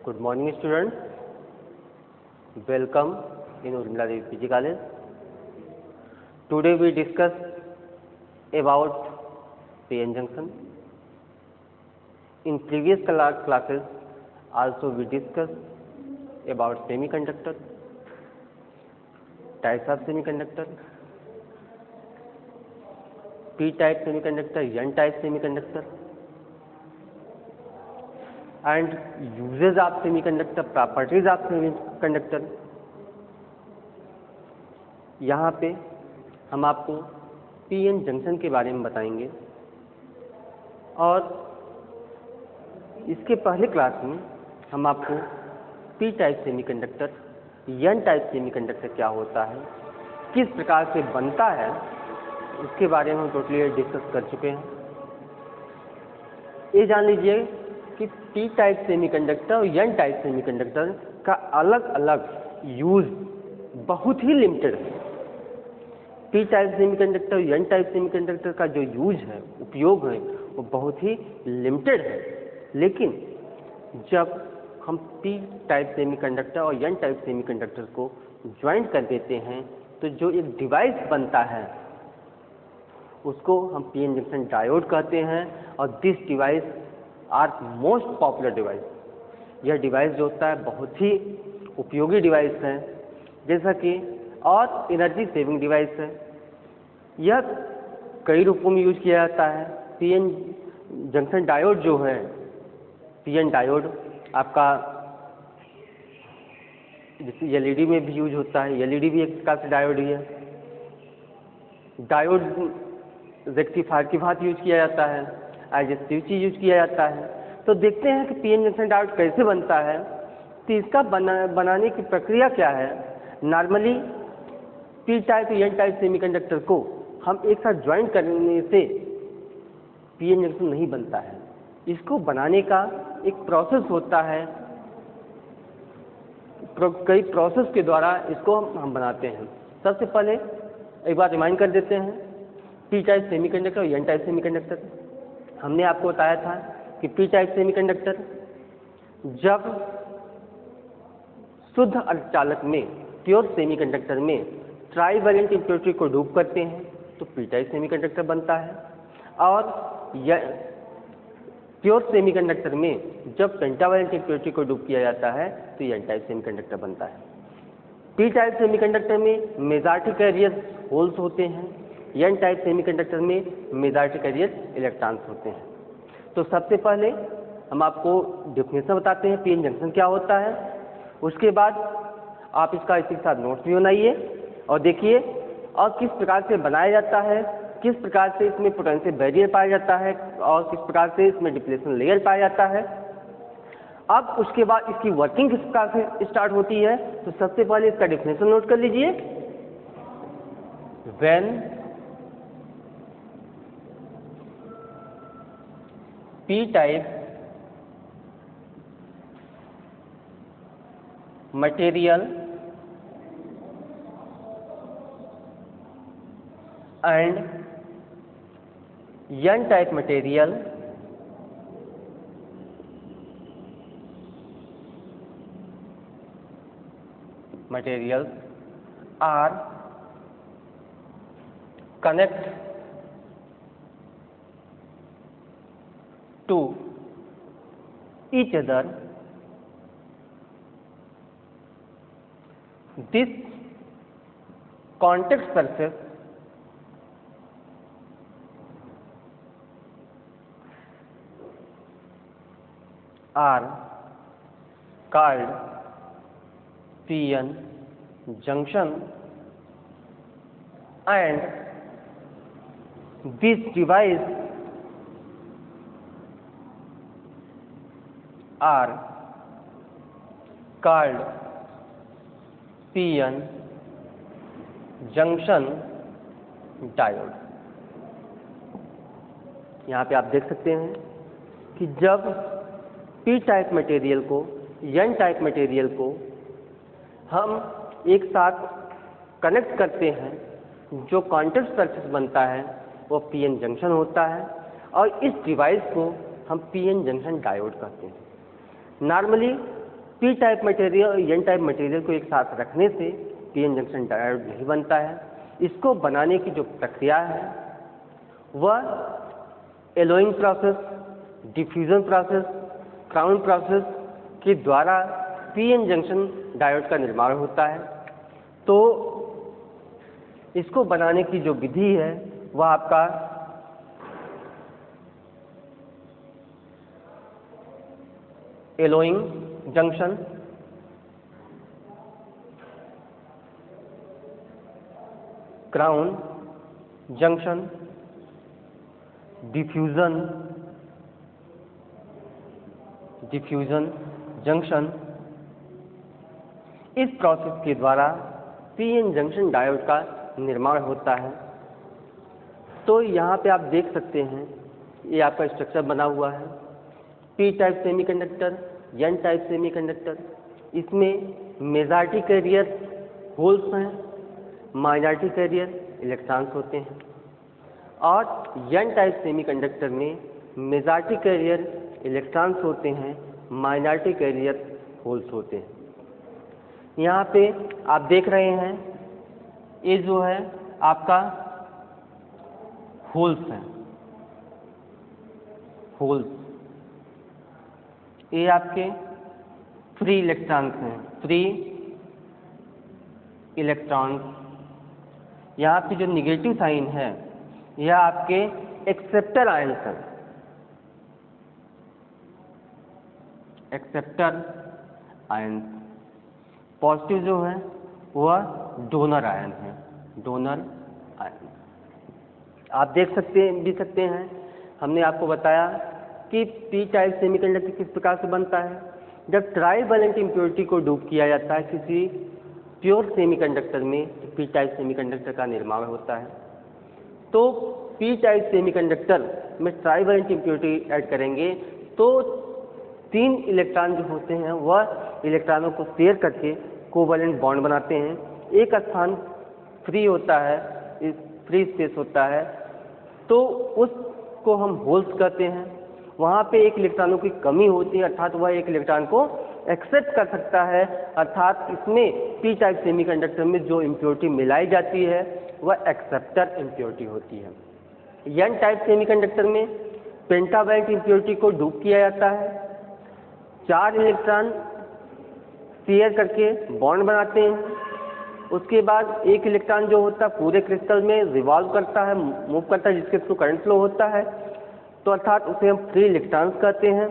Good morning, students. Welcome in Urmila Devi PG College. Today we discuss about PN junction. In previous classes, also we discussed about semiconductor, types of semiconductor, P-type semiconductor, N-type semiconductor, and uses of semiconductor, properties of semiconductor. यहाँ पे हम आपको PN junction के बारे में बताएंगे और इसके पहले क्लास में हम आपको P type semiconductor, N type semiconductor क्या होता है, किस प्रकार से बनता है, इसके बारे में हम टोटली डिस्कस कर चुके हैं। ये जान लीजिए कि पी टाइप सेमीकंडक्टर और एन टाइप सेमीकंडक्टर का अलग अलग यूज बहुत ही लिमिटेड है। पी टाइप सेमीकंडक्टर और एन टाइप सेमीकंडक्टर का जो यूज है, उपयोग है, वो बहुत ही लिमिटेड है। लेकिन जब हम पी टाइप सेमीकंडक्टर और एन टाइप सेमीकंडक्टर को ज्वाइंट कर देते हैं तो जो एक डिवाइस बनता है उसको हम पीएन जंक्शन डायोड कहते हैं। और this device are most popular device. यह डिवाइस जो होता है बहुत ही उपयोगी डिवाइस है, जैसा कि और एनर्जी सेविंग डिवाइस है। यह कई रूपों में यूज किया जाता है। पीएन जंक्शन डायोड जो है, पीएन डायोड आपका जैसे एलईडी में भी यूज होता है। एलईडी भी एक प्रकार से डायोड ही है। डायोड रेक्टिफायर की भांति यूज किया जाता है, एज ए स्विच यूज किया जाता है। तो देखते हैं कि पीएन जंक्शन डायोड कैसे बनता है। तो इसका बनाने की प्रक्रिया क्या है। Normally P type N type semiconductor को हम एक साथ ज्वाइंट करने से पीएन जंक्शन नहीं बनता है। इसको बनाने का एक प्रोसेस होता है, कई प्रोसेस के द्वारा इसको हम बनाते हैं। सबसे पहले एक बार रिमाइंड कर देते हैं, पी टाइप सेमीकंडक्टर और एन टाइप सेमीकंडक्टर। हमने आपको बताया था कि पी टाइप सेमीकंडक्टर जब शुद्ध अर्धचालक में, प्योर सेमीकंडक्टर में ट्राईवैलेंट इम्प्योरिटी को डूब करते हैं तो पी टाइप सेमीकंडक्टर बनता है। और प्योर सेमीकंडक्टर में जब पेंटावैलेंट इम्प्योरिटी को डूब किया जाता है तो एन टाइप सेमीकंडक्टर बनता है। पी टाइप सेमीकंडक्टर में मेजॉरिटी कैरियर होल्स होते हैं, एन टाइप सेमीकंडक्टर में मेजॉरिटी कैरियर इलेक्ट्रॉन्स होते हैं। तो सबसे पहले हम आपको डेफिनेशन बताते हैं पीएन जंक्शन क्या होता है। उसके बाद आप इसका इसी के साथ नोट्स भी बनाइए और देखिए और किस प्रकार से बनाया जाता है, किस प्रकार से इसमें पोटेंशियल बैरियर पाया जाता है और किस प्रकार से इसमें डिप्लेशन लेयर पाया जाता है। अब उसके बाद इसकी वर्किंग किस प्रकार से स्टार्ट होती है। तो सबसे पहले इसका डेफिनेशन नोट कर लीजिए। When P type material and n type material materials are connect to each other, this contact surface are called PN junction, and this device are called PN junction diode. यहाँ पे आप देख सकते हैं कि जब पी टाइप मटेरियल को, N type material को हम एक साथ कनेक्ट करते हैं, जो कॉन्टैक्ट सरफेस बनता है वो पीएन जंक्शन होता है और इस डिवाइस को हम पीएन जंक्शन डायोड कहते हैं। नॉर्मली पी टाइप मटेरियल और एन टाइप मटेरियल को एक साथ रखने से पी एन जंक्शन डायोड नहीं बनता है। इसको बनाने की जो प्रक्रिया है वह allowing process, diffusion process, crown process के द्वारा पी एन जंक्शन डायोड का निर्माण होता है। तो इसको बनाने की जो विधि है वह आपका allowing junction, crown junction, diffusion junction, इस प्रोसेस के द्वारा पी एन जंक्शन डायोड का निर्माण होता है। तो यहाँ पे आप देख सकते हैं ये आपका स्ट्रक्चर बना हुआ है। P type semiconductor, N type semiconductor, इसमें मेजॉरिटी कैरियर होल्स हैं, माइनॉरिटी कैरियर इलेक्ट्रॉन्स होते हैं। और एन टाइप सेमीकंडक्टर में मेजॉरिटी कैरियर इलेक्ट्रॉन्स होते हैं, माइनॉरिटी कैरियर होल्स होते हैं। यहाँ पे आप देख रहे हैं ये जो है आपका होल्स है, होल्स, ये आपके फ्री इलेक्ट्रॉन्स हैं, फ्री इलेक्ट्रॉन्स। यहाँ पे जो निगेटिव साइन है यह आपके एक्सेप्टर आयंस हैं, एक्सेप्टर आयंस। पॉजिटिव जो है वह डोनर आयन है, डोनर आयन। आप देख सकते हैं हमने आपको बताया कि पी टाइप सेमीकंडक्टर किस प्रकार से बनता है। जब ट्राइवैलेंट इम्प्योरिटी को डूब किया जाता है किसी प्योर सेमीकंडक्टर में, तो पी टाइप सेमीकंडक्टर का निर्माण होता है। तो पी टाइप सेमीकंडक्टर में ट्राइवैलेंट इम्प्योरिटी ऐड करेंगे तो 3 इलेक्ट्रॉन जो होते हैं वह इलेक्ट्रॉनों को शेयर करके कोवैलेंट बॉन्ड बनाते हैं। एक स्थान फ्री होता है, फ्री स्पेस होता है, तो उसको हम होल्स कहते हैं। वहाँ पे एक इलेक्ट्रॉनों की कमी होती है, अर्थात वह एक इलेक्ट्रॉन को एक्सेप्ट कर सकता है, अर्थात इसमें पी टाइप सेमीकंडक्टर में जो इम्प्योरिटी मिलाई जाती है वह एक्सेप्टर इम्प्योरिटी होती है। एन टाइप सेमीकंडक्टर में पेंटावैलेंट इम्प्योरिटी को डूब किया जाता है, 4 इलेक्ट्रॉन शेयर करके बॉन्ड बनाते हैं। उसके बाद एक इलेक्ट्रॉन जो होता है पूरे क्रिस्टल में रिवॉल्व करता है, मूव करता है, जिसके थ्रू करंट फ्लो होता है, तो अर्थात उसे हम फ्री इलेक्ट्रॉन्स कहते हैं।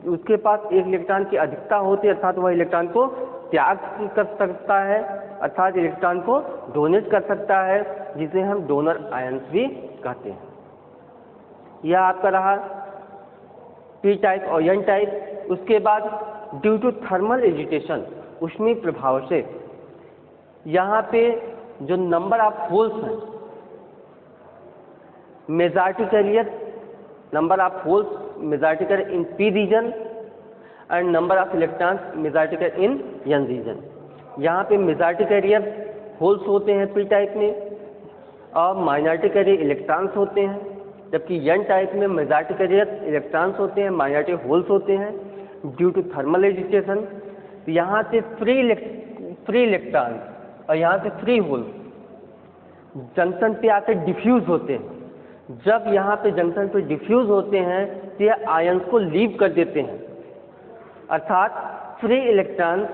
उसके पास एक इलेक्ट्रॉन की अधिकता होती है, अर्थात वह इलेक्ट्रॉन को त्याग कर सकता है, अर्थात इलेक्ट्रॉन को डोनेट कर सकता है, जिसे हम डोनर आयंस भी कहते हैं। यह आपका रहा पी टाइप और एन टाइप। उसके बाद ड्यू टू थर्मल एजिटेशन, ऊष्मीय प्रभाव से, यहाँ पे जो नंबर ऑफ होल्स हैं, majority carrier, number of holes majority carrier in P region and number of electrons majority carrier in N region. यहाँ पे मेजॉरिटी कैरियर होल्स होते हैं पी टाइप में और माइनॉरिटी कैरियर इलेक्ट्रॉन्स होते हैं, जबकि एन टाइप में मेजॉरिटी कैरियर इलेक्ट्रॉन्स होते हैं, माइनॉरिटी होल्स होते हैं। ड्यू टू थर्मल एजिटेशन, यहाँ से फ्री इलेक्ट्रॉन और यहाँ से फ्री होल्स जंक्शन पे आकर डिफ्यूज होते हैं। जब यहाँ पे जंक्शन पे डिफ्यूज होते हैं तो यह आयंस को लीव कर देते हैं, अर्थात फ्री इलेक्ट्रॉन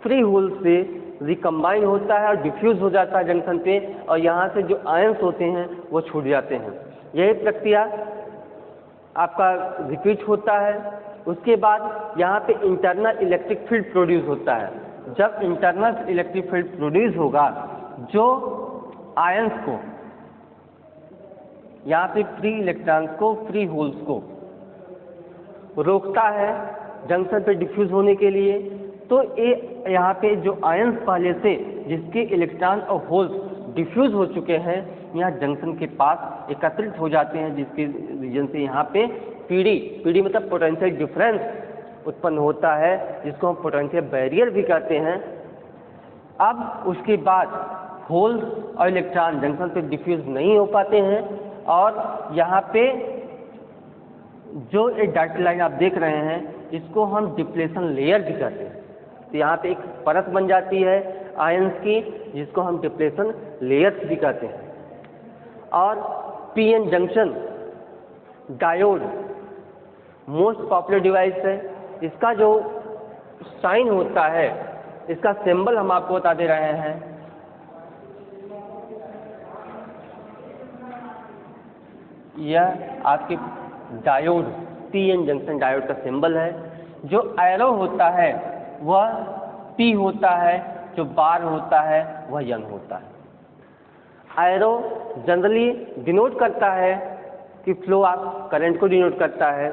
फ्री होल से रिकम्बाइन होता है और डिफ्यूज हो जाता है जंक्शन पे, और यहाँ से जो आयंस होते हैं वो छूट जाते हैं। यही प्रक्रिया आपका रिपीट होता है। उसके बाद यहाँ पे इंटरनल इलेक्ट्रिक फील्ड प्रोड्यूस होता है। जब इंटरनल इलेक्ट्रिक फील्ड प्रोड्यूस होगा जो आयंस को, यहाँ पे फ्री इलेक्ट्रॉन्स को, फ्री होल्स को रोकता है जंक्शन पे डिफ्यूज होने के लिए, तो ये यहाँ पे जो आयंस पहले से जिसके इलेक्ट्रॉन और होल्स डिफ्यूज हो चुके हैं यहाँ जंक्शन के पास एकत्रित हो जाते हैं, जिसके रीजन से यहाँ पे पीडी मतलब पोटेंशियल डिफरेंस उत्पन्न होता है, जिसको हम पोटेंशियल बैरियर भी कहते हैं। अब उसके बाद होल्स और इलेक्ट्रॉन जंक्शन पे डिफ्यूज नहीं हो पाते हैं और यहाँ पे जो एक डॉटेड लाइन आप देख रहे हैं इसको हम डिप्लेशन लेयर भी कहते हैं। तो यहाँ पे एक परत बन जाती है आयंस की, जिसको हम डिप्लेशन लेयर्स भी कहते हैं। और PN junction diode most popular device है। इसका जो साइन होता है, इसका सिंबल हम आपको बता दे रहे हैं। यह आपके डायोड पीएन जंक्शन डायोड का सिंबल है। जो एरो होता है वह पी होता है, जो बार होता है वह यन होता है। एरो जनरली डिनोट करता है कि फ्लो आप करंट को डिनोट करता है।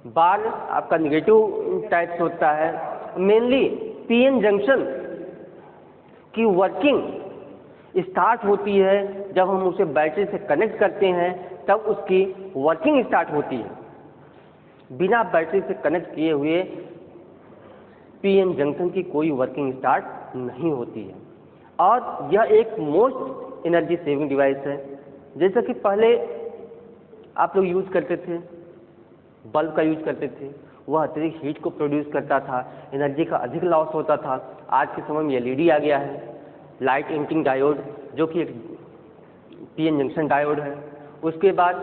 बार आपका निगेटिव टाइप्स होता है। मेनली पीएन जंक्शन की वर्किंग स्टार्ट होती है जब हम उसे बैटरी से कनेक्ट करते हैं, तब उसकी वर्किंग स्टार्ट होती है। बिना बैटरी से कनेक्ट किए हुए पीएन जंक्शन की कोई वर्किंग स्टार्ट नहीं होती है। और यह एक मोस्ट एनर्जी सेविंग डिवाइस है। जैसा कि पहले आप लोग यूज करते थे, बल्ब का यूज करते थे, वह अतिरिक्त हीट को प्रोड्यूस करता था, एनर्जी का अधिक लॉस होता था। आज के समय में एलईडी आ गया है, लाइट इमिटिंग डायोड, जो कि एक पीएन जंक्शन डायोड है। उसके बाद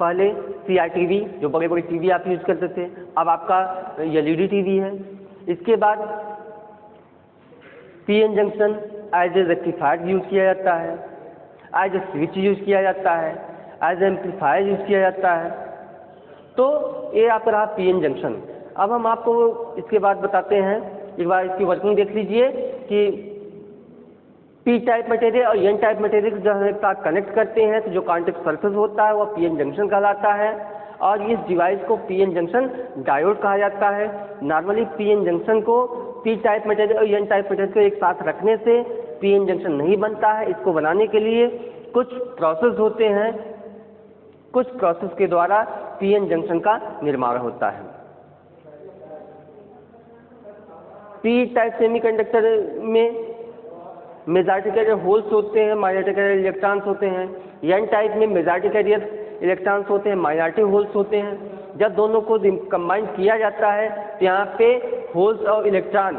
पहले सीआरटीवी, जो बड़े बड़े टीवी आप यूज करते थे, अब आपका एलईडी टीवी है। इसके बाद PN junction as a rectifier use किया जाता है, एज ए स्विच यूज किया जाता है, एज एम्पलीफायर यूज किया जाता है। तो ये आपका रहा पीएन जंक्शन। अब हम आपको इसके बाद बताते हैं, एक बार इसकी वर्किंग देख लीजिए कि पी टाइप मटेरियल और एन टाइप मटेरियल जब हम एक साथ कनेक्ट करते हैं तो जो कॉन्टेक्ट सरफेस होता है वह पीएन जंक्शन कहलाता है। और इस डिवाइस को पीएन जंक्शन डायोड कहा जाता है। नॉर्मली पीएन जंक्शन को पी टाइप मटेरियल और एन टाइप मटेरियल को एक साथ रखने से पीएन जंक्शन नहीं बनता है। इसको बनाने के लिए कुछ प्रोसेस होते हैं, कुछ प्रोसेस के द्वारा पीएन जंक्शन का निर्माण होता है। पी टाइप सेमीकंडक्टर में मेजॉरिटी कैरियर होल्स होते हैं, माइनॉरिटी कैरियर इलेक्ट्रॉन्स होते हैं। एन टाइप में मेजॉरिटी कैरियर इलेक्ट्रॉन्स होते हैं, माइनॉरिटी होल्स होते हैं। जब दोनों को कंबाइन किया जाता है तो यहाँ पे होल्स और इलेक्ट्रॉन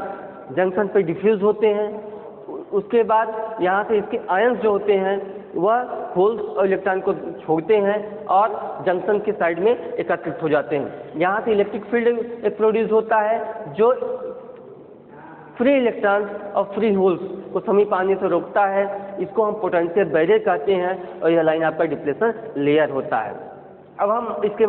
जंक्शन पे डिफ्यूज होते हैं। उसके बाद यहाँ से इसके आयंस जो होते हैं वह होल्स और इलेक्ट्रॉन को छोड़ते हैं और जंक्शन के साइड में एकत्रित हो जाते हैं। यहाँ से इलेक्ट्रिक फील्ड प्रोड्यूस होता है जो फ्री इलेक्ट्रॉन और फ्री होल्स को समीप आने से रोकता है। इसको हम पोटेंशियल बैरियर कहते हैं और यह लाइन आपका डिप्लेशन लेयर होता है। अब हम इसके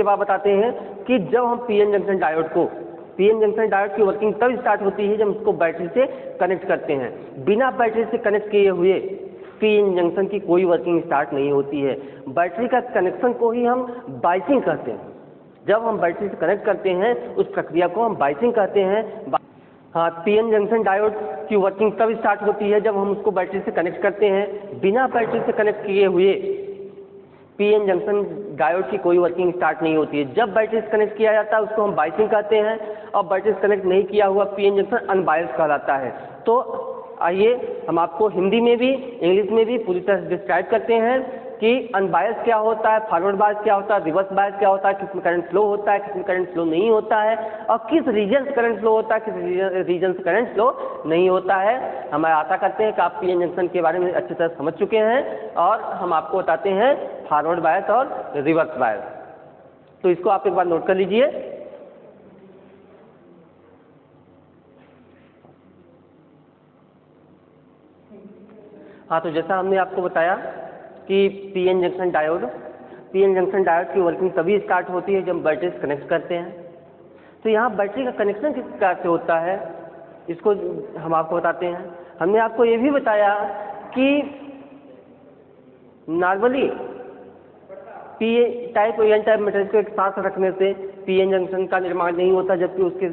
बाद बताते हैं कि जब हम पीएन जंक्शन डायोड की वर्किंग तब स्टार्ट होती है जब इसको बैटरी से कनेक्ट करते हैं। बिना बैटरी से कनेक्ट किए हुए पीएन जंक्शन की कोई वर्किंग स्टार्ट नहीं होती है। बैटरी का कनेक्शन को ही हम बाइसिंग कहते हैं। जब हम बैटरी से कनेक्ट करते हैं उस प्रक्रिया को हम बाइसिंग कहते हैं। हाँ, पीएन जंक्शन डायोड की वर्किंग तब स्टार्ट होती है जब हम उसको बैटरी से कनेक्ट करते हैं। बिना बैटरी से कनेक्ट किए हुए पीएन जंक्शन डायोड की कोई वर्किंग स्टार्ट नहीं होती है। जब बैटरी से कनेक्ट किया जाता है उसको हम बाइसिंग कहते हैं और बैटरी से कनेक्ट नहीं किया हुआ पीएन जंक्शन अनबायस कहलाता है। तो आइए हम आपको हिंदी में भी इंग्लिश में भी पूरी तरह से डिस्क्राइब करते हैं कि अनबायस क्या होता है, फॉरवर्ड बायस क्या होता है, रिवर्स बायस क्या होता है, किसमें करंट फ्लो होता है, किसमें करंट फ्लो नहीं होता है और किस रीजन से करंट फ्लो होता है, किस रीजन से करंट फ्लो नहीं होता है। हम आशा करते हैं कि आप पीएन जंक्शन के बारे में अच्छी तरह समझ चुके हैं और हम आपको बताते हैं फॉरवर्ड बायस और रिवर्स बायस। तो इसको आप एक बार नोट कर लीजिए। हाँ, तो जैसा हमने आपको बताया कि पीएन जंक्शन डायोड की वर्किंग तभी स्टार्ट होती है जब बैटरी से कनेक्ट करते हैं। तो यहाँ बैटरी का कनेक्शन किस प्रकार से होता है इसको हम आपको बताते हैं। हमने आपको ये भी बताया कि नॉर्मली पी टाइप और एन टाइप मटेरियल को एक साथ रखने से पीएन जंक्शन का निर्माण नहीं होता, जबकि उसके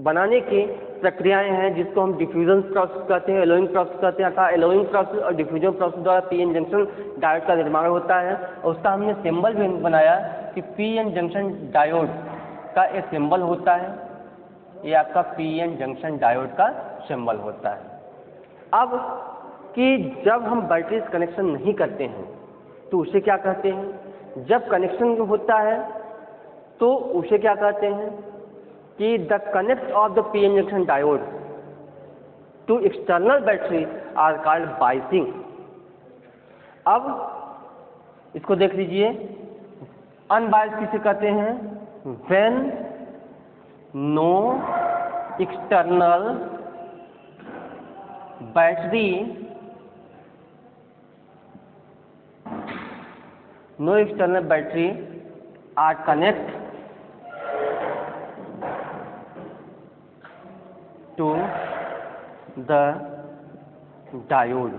बनाने की प्रक्रियाएं हैं जिसको हम डिफ्यूजन प्रोसेस कहते हैं, एलोइंग प्रोसेस कहते हैं। अर्थात एलोइंग प्रोसेस और डिफ्यूजन प्रोसेस द्वारा पीएन जंक्शन डायोड का निर्माण होता है और उसका हमने सिंबल भी बनाया कि पीएन जंक्शन डायोड का एक सिंबल होता है। ये आपका पीएन जंक्शन डायोड का सिंबल होता है। अब कि जब हम बैटरी से कनेक्शन नहीं करते हैं तो उसे क्या कहते हैं। जब कनेक्शन होता है तो उसे क्या कहते हैं कि the connect of the P N junction diode to external battery are called biasing. अब इसको देख लीजिए, अनबायस किसे कहते हैं? When no external battery are connect to the diode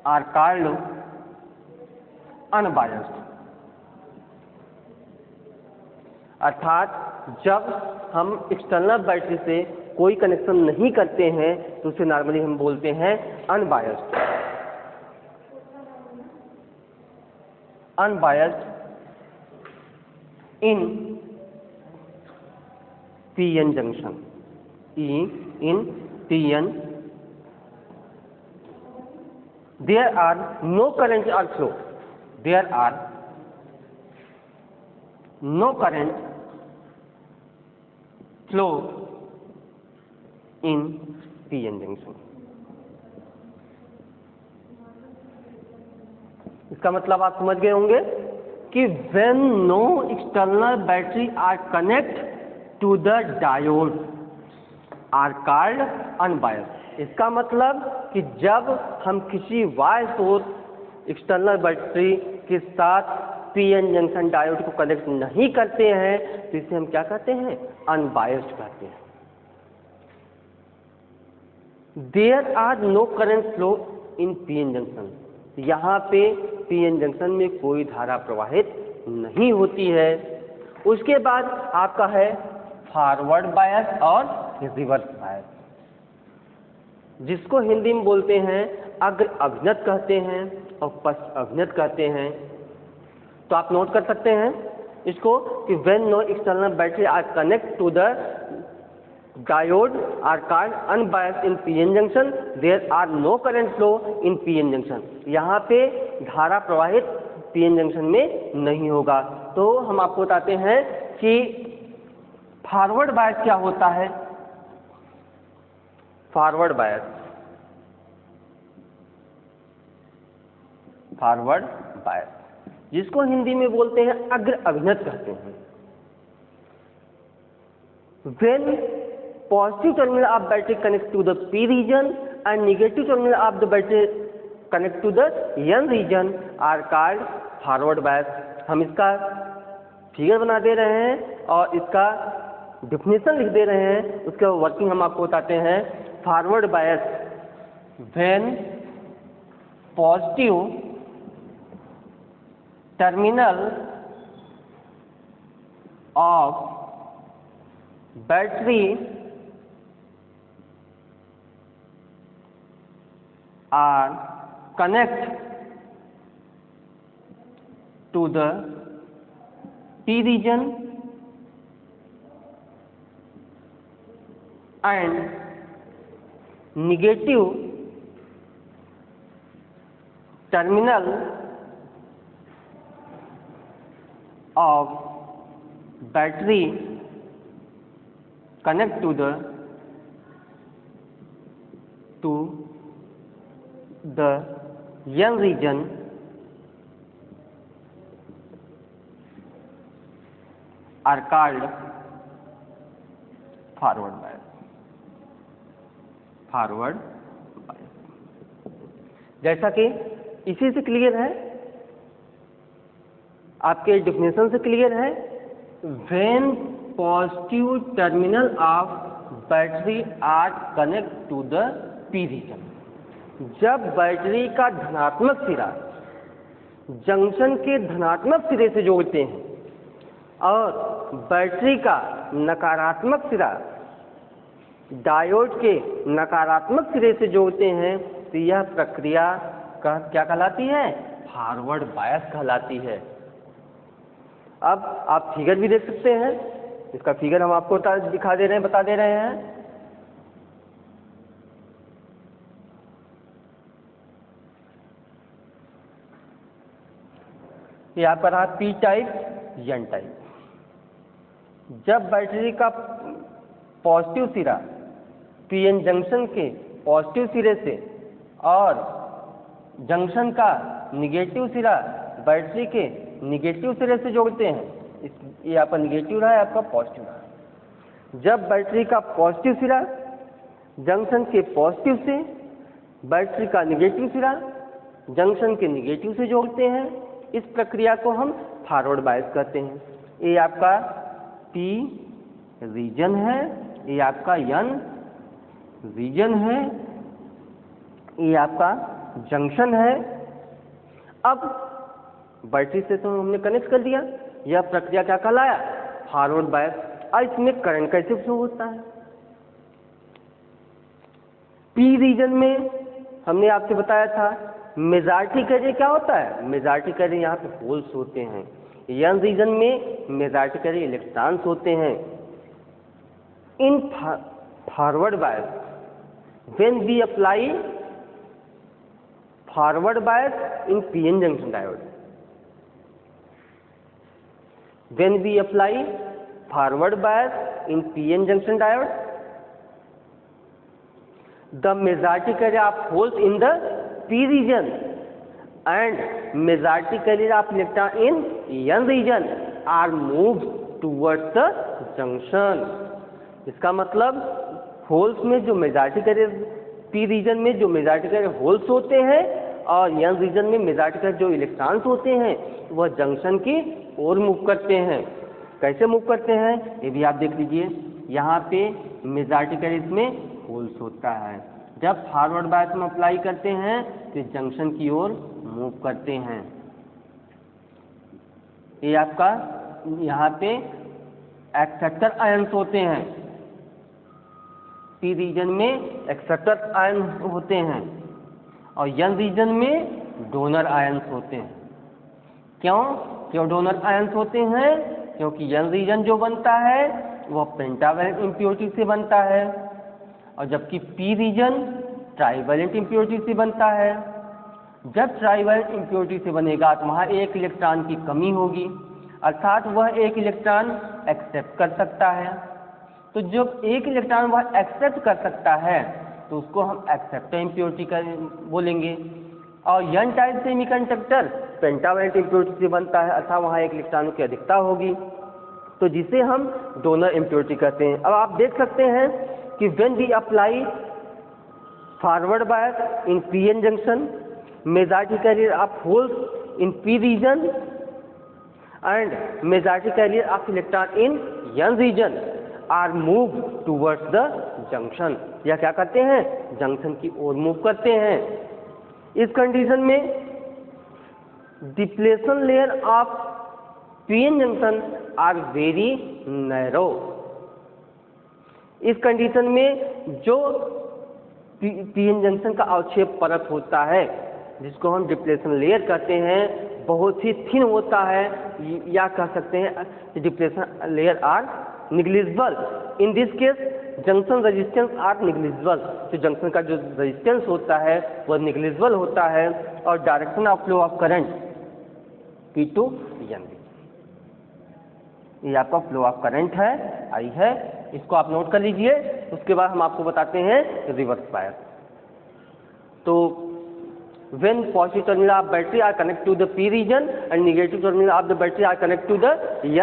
are called unbiased. अर्थात जब हम एक्सटर्नल बैटरी से कोई कनेक्शन नहीं करते हैं तो उसे नॉर्मली हम बोलते हैं unbiased. Unbiased in PN junction, in PN there are no current or flow, there are no current flow in PN junction। इसका मतलब आप समझ गए होंगे कि when no external battery are connect to the diode are called unbiased। इसका मतलब कि जब हम किसी वायर सोर्स एक्सटर्नल बैटरी के साथ पीएन जंक्शन डायोड को कनेक्ट नहीं करते हैं तो इसे हम क्या कहते हैं? अनबायस्ड कहते हैं। There are no current flow in PN junction, यहाँ पे पीएन जंक्शन में कोई धारा प्रवाहित नहीं होती है। उसके बाद आपका है फॉरवर्ड बायस और रिवर्स बायस, जिसको हिंदी में बोलते हैं अग्र अभिनत कहते हैं और पश्च अभिनत कहते हैं। तो आप नोट कर सकते हैं इसको कि when no external battery are connect to the diode are called unbiased in PN junction, there are no current flow in PN junction. यहाँ पे धारा प्रवाहित पीएन जंक्शन में नहीं होगा। तो हम आपको बताते हैं कि फॉरवर्ड बायस क्या होता है? फॉरवर्ड बायस, फॉरवर्ड बायस जिसको हिंदी में बोलते हैं अग्र अभिनत कहते हैं। When positive terminal of battery connect to the P region and negative terminal of the battery connect to the N region are called forward bias। हम इसका फिगर बना दे रहे हैं और इसका डिफिनेशन लिख दे रहे हैं, उसका वर्किंग हम आपको बताते हैं। Forward bias when positive terminal of battery are connect to the P region and negative terminal of battery connect to the N region are called forward bias। Forward bias जैसा कि इसी से क्लियर है, आपके डिफिनेशन से clear है। When positive terminal of battery are connect to the P region, जब battery का धनात्मक सिरा जंक्शन के धनात्मक सिरे से जोड़ते हैं और बैटरी का नकारात्मक सिरा डायोड के नकारात्मक सिरे से जोड़ते हैं तो यह प्रक्रिया क्या कहलाती है? फॉरवर्ड बायस कहलाती है। अब आप फिगर भी देख सकते हैं, इसका फिगर हम आपको दिखा दे रहे हैं, बता दे रहे हैं। ये आपका रहा पी टाइप एन टाइप। जब बैटरी का पॉजिटिव सिरा पीएन जंक्शन के पॉजिटिव सिरे से और जंक्शन का निगेटिव सिरा बैटरी के निगेटिव सिरे से जोड़ते हैं, ये आपका निगेटिव रहा है, आपका पॉजिटिव रहा। जब बैटरी का पॉजिटिव सिरा जंक्शन के पॉजिटिव से बैटरी का निगेटिव सिरा जंक्शन के निगेटिव से जोड़ते हैं, इस प्रक्रिया को हम फॉरवर्ड बायस कहते हैं। ये आपका पी रीजन है, ये आपका एन रीजन है, ये आपका जंक्शन है। अब बैटरी से तो हमने कनेक्ट कर दिया, यह प्रक्रिया क्या कहलाया, फॉरवर्ड बायस। और इसमें करंट कैसे फ्लो होता है, पी रीजन में हमने आपसे बताया था मेजॉरिटी कैरियर क्या होता है, मेजॉरिटी कैरियर यहाँ पे होल्स होते हैं। एन रीजन में मेजॉरिटी कैरियर इलेक्ट्रॉन्स होते हैं। In forward bias when we apply forward bias in PN junction diode, when we apply forward bias in PN junction diode, the majority carrier of holes in the P region and majority carrier of electron in N region are moved towards the junction। इसका मतलब holes में जो majority career P region में जो majority carrier holes होते हैं और N region में मेजॉरिटी कैरियर जो इलेक्ट्रॉन्स होते हैं वह जंक्शन की ओर मूव करते हैं। कैसे मूव करते हैं ये भी आप देख लीजिए, यहाँ पे मेजॉरिटी कैरियर इसमें होल्स होता है। जब फॉरवर्ड बायस में अप्लाई करते हैं तो जंक्शन की ओर मूव करते हैं। ये आपका यहाँ पे एक्सेप्टर आयंस होते हैं, पी रीजन में एक्सेप्टर आयन होते हैं और एन रीजन में डोनर आयंस होते हैं। क्यों डोनर आयंस होते हैं, क्योंकि एन रीजन जो बनता है वह पेंटावैलेंट इम्प्योरिटी से बनता है और जबकि पी रीजन ट्राइवैलेंट इम्प्योरिटी से बनता है। जब ट्राइवैलेंट इम्प्योरिटी से बनेगा तो वहाँ एक इलेक्ट्रॉन की कमी होगी, अर्थात वह एक इलेक्ट्रॉन एक्सेप्ट कर सकता है। तो जब एक इलेक्ट्रॉन वह एक्सेप्ट कर सकता है तो उसको हम एक्सेप्टर इम्प्योरिटी का बोलेंगे। और N type semiconductor pentavalent impurity से बनता है, अर्थात वहाँ एक इलेक्ट्रॉन की अधिकता होगी, तो जिसे हम डोनर इम्प्योरिटी कहते हैं। अब आप देख सकते हैं कि when we apply forward bias in PN junction, majority carrier of holes in P region and majority carrier of electron in N region are move towards the junction. यह क्या करते हैं, जंक्शन की ओर मूव करते हैं। इस कंडीशन में depletion layer of PN junction are very narrow. इस कंडीशन में जो पीएन जंक्शन का अवक्षेप परत होता है जिसको हम डिप्लेशन लेयर कहते हैं, बहुत ही थिन होता है, या कह सकते हैं depletion layer are negligible. In this case junction resistance are negligible. तो जंक्शन का जो रेजिस्टेंस होता है वह निग्लिजिबल होता है और direction of flow of current P to N. ये आपका फ्लो ऑफ करंट है, आई है, इसको आप नोट कर लीजिए। उसके बाद हम आपको बताते हैं रिवर्स बायस। तो when positive terminal of battery are connected to the P region and negative terminal of the battery are connected to the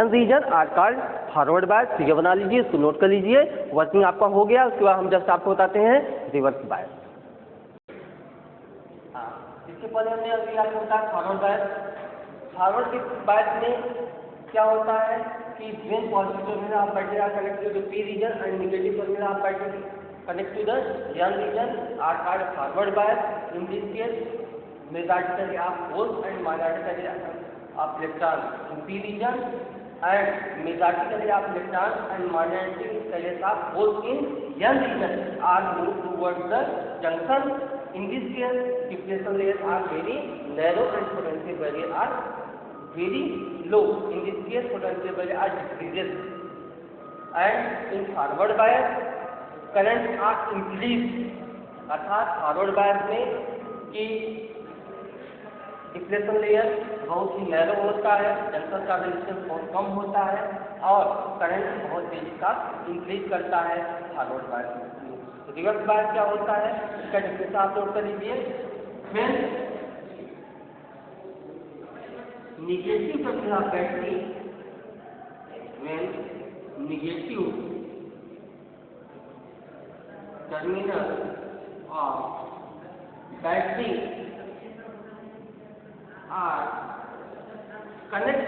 N region are called forward bias। ये बना लीजिए, इसको नोट कर लीजिए। वर्किंग आपका हो गया, उसके बाद हम जस्ट आपको बताते हैं रिवर्स बायस। हाँ, इसके पहले हमने अभी आपको बताया फॉरवर्ड बायस। फॉरवर्ड बायस में क्या होता है कि when positive terminal of battery are connected to the P region and negative terminal of battery connect to the N region are called forward bias। In this case, majority carrier of holes and minority carrier of electron in P region and majority carrier of electron and minority carrier of holes in N region are moved towards the junction। In this case, depletion layers are very narrow and potential barrier are very low। In this case, potential barrier are decreases and in forward bias current are increase. अर्थात forward bias में कि depletion layer बहुत ही narrow होता है, junction का resistance बहुत कम होता है और करंट बहुत तेजी का इंक्रीज करता है फॉरवर्ड बायस में। रिवर्स बायस क्या होता है, इसका डेफिनेशन आप नोट कर लीजिए। When negative terminal of battery, when negative terminal of battery are connect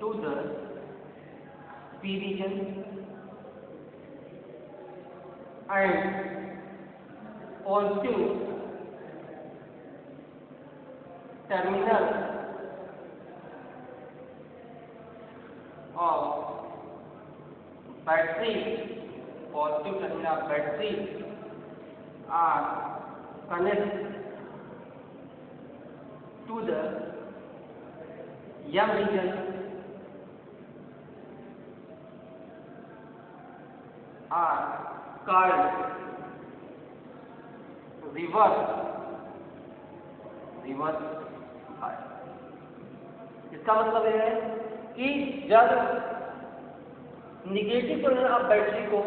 to the P region and positive terminal of battery, positive terminal of battery are connect to the M region are called reverse bias। इसका मतलब यह है कि जब negative terminal of battery को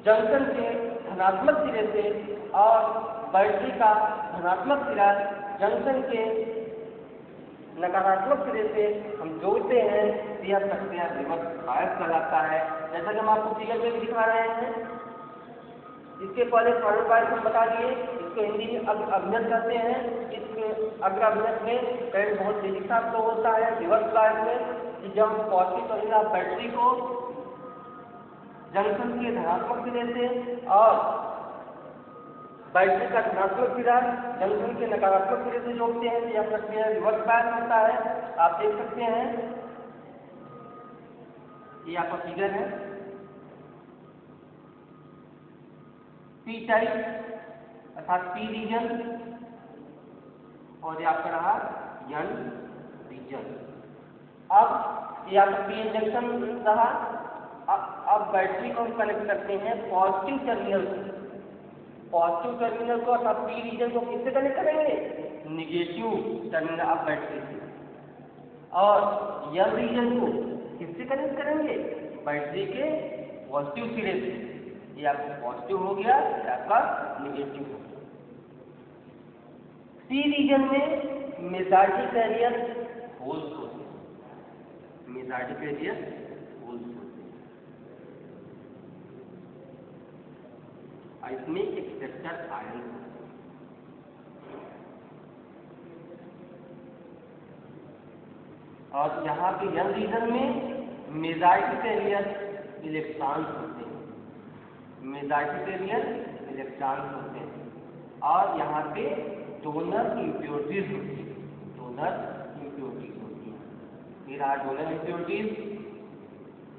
junction के धनात्मक सिरे से और बैटरी का धनात्मक सिरा जंक्शन के नकारात्मक सिरे से हम जोड़ते हैं, यह प्रक्रिया रिवर्स बायस कहलाता है। जैसा कि हम आपको फिगर में भी दिखा रहे हैं, इसके पहले फॉरवर्ड बायस हम बता दिए, इसको हिंदी में अभिनय कहते हैं। इस अग्राभिनय में करंट बहुत तेजी से फ्लो होता है। रिवर्स बायस में कि जब पॉजिटिव टर्मिनल ऑफ बैटरी को जंक्शन के धनात्मक सिरे से और बैटरी का धनात्मक सिरा जंक्शन के नकारात्मक सिरे से जोड़ते हैं, यह प्रक्रिया रिवर्स बायस होता है। आप देख सकते हैं, ये आपका फिगर है। पी टाइप अर्थात पी रीजन और ये आपका रहा एन रीजन। अब ये आपका पी जंक्शन रहा। अब बैटरी को हम कनेक्ट करते हैं पॉजिटिव टर्मिनल से। पॉजिटिव टर्मिनल को अर्थात पी रीजन को किससे कनेक्ट करेंगे, निगेटिव टर्मिनल ऑफ बैटरी से। और एन रीजन को किससे कनेक्ट करेंगे, बैटरी के पॉजिटिव सिरे से। ये आपका पॉजिटिव हो गया, ये आपका निगेटिव हो गया। पी रीजन में मेजॉरिटी कैरियर होल्स होते हैं, मेजॉरिटी कैरियर होल्स होते हैं। इसमें एक स्ट्रक्चर आयन होता है और यहाँ पे एन रीजन में मेजॉरिटी कैरियर इलेक्ट्रॉन्स होते हैं, मेजॉरिटी कैरियर इलेक्ट्रॉन्स होते हैं। और यहाँ पे डोनर इम्प्योरिटीज होती है, डोनर इम्प्योरिटीज होती है। फिर आज donor impurities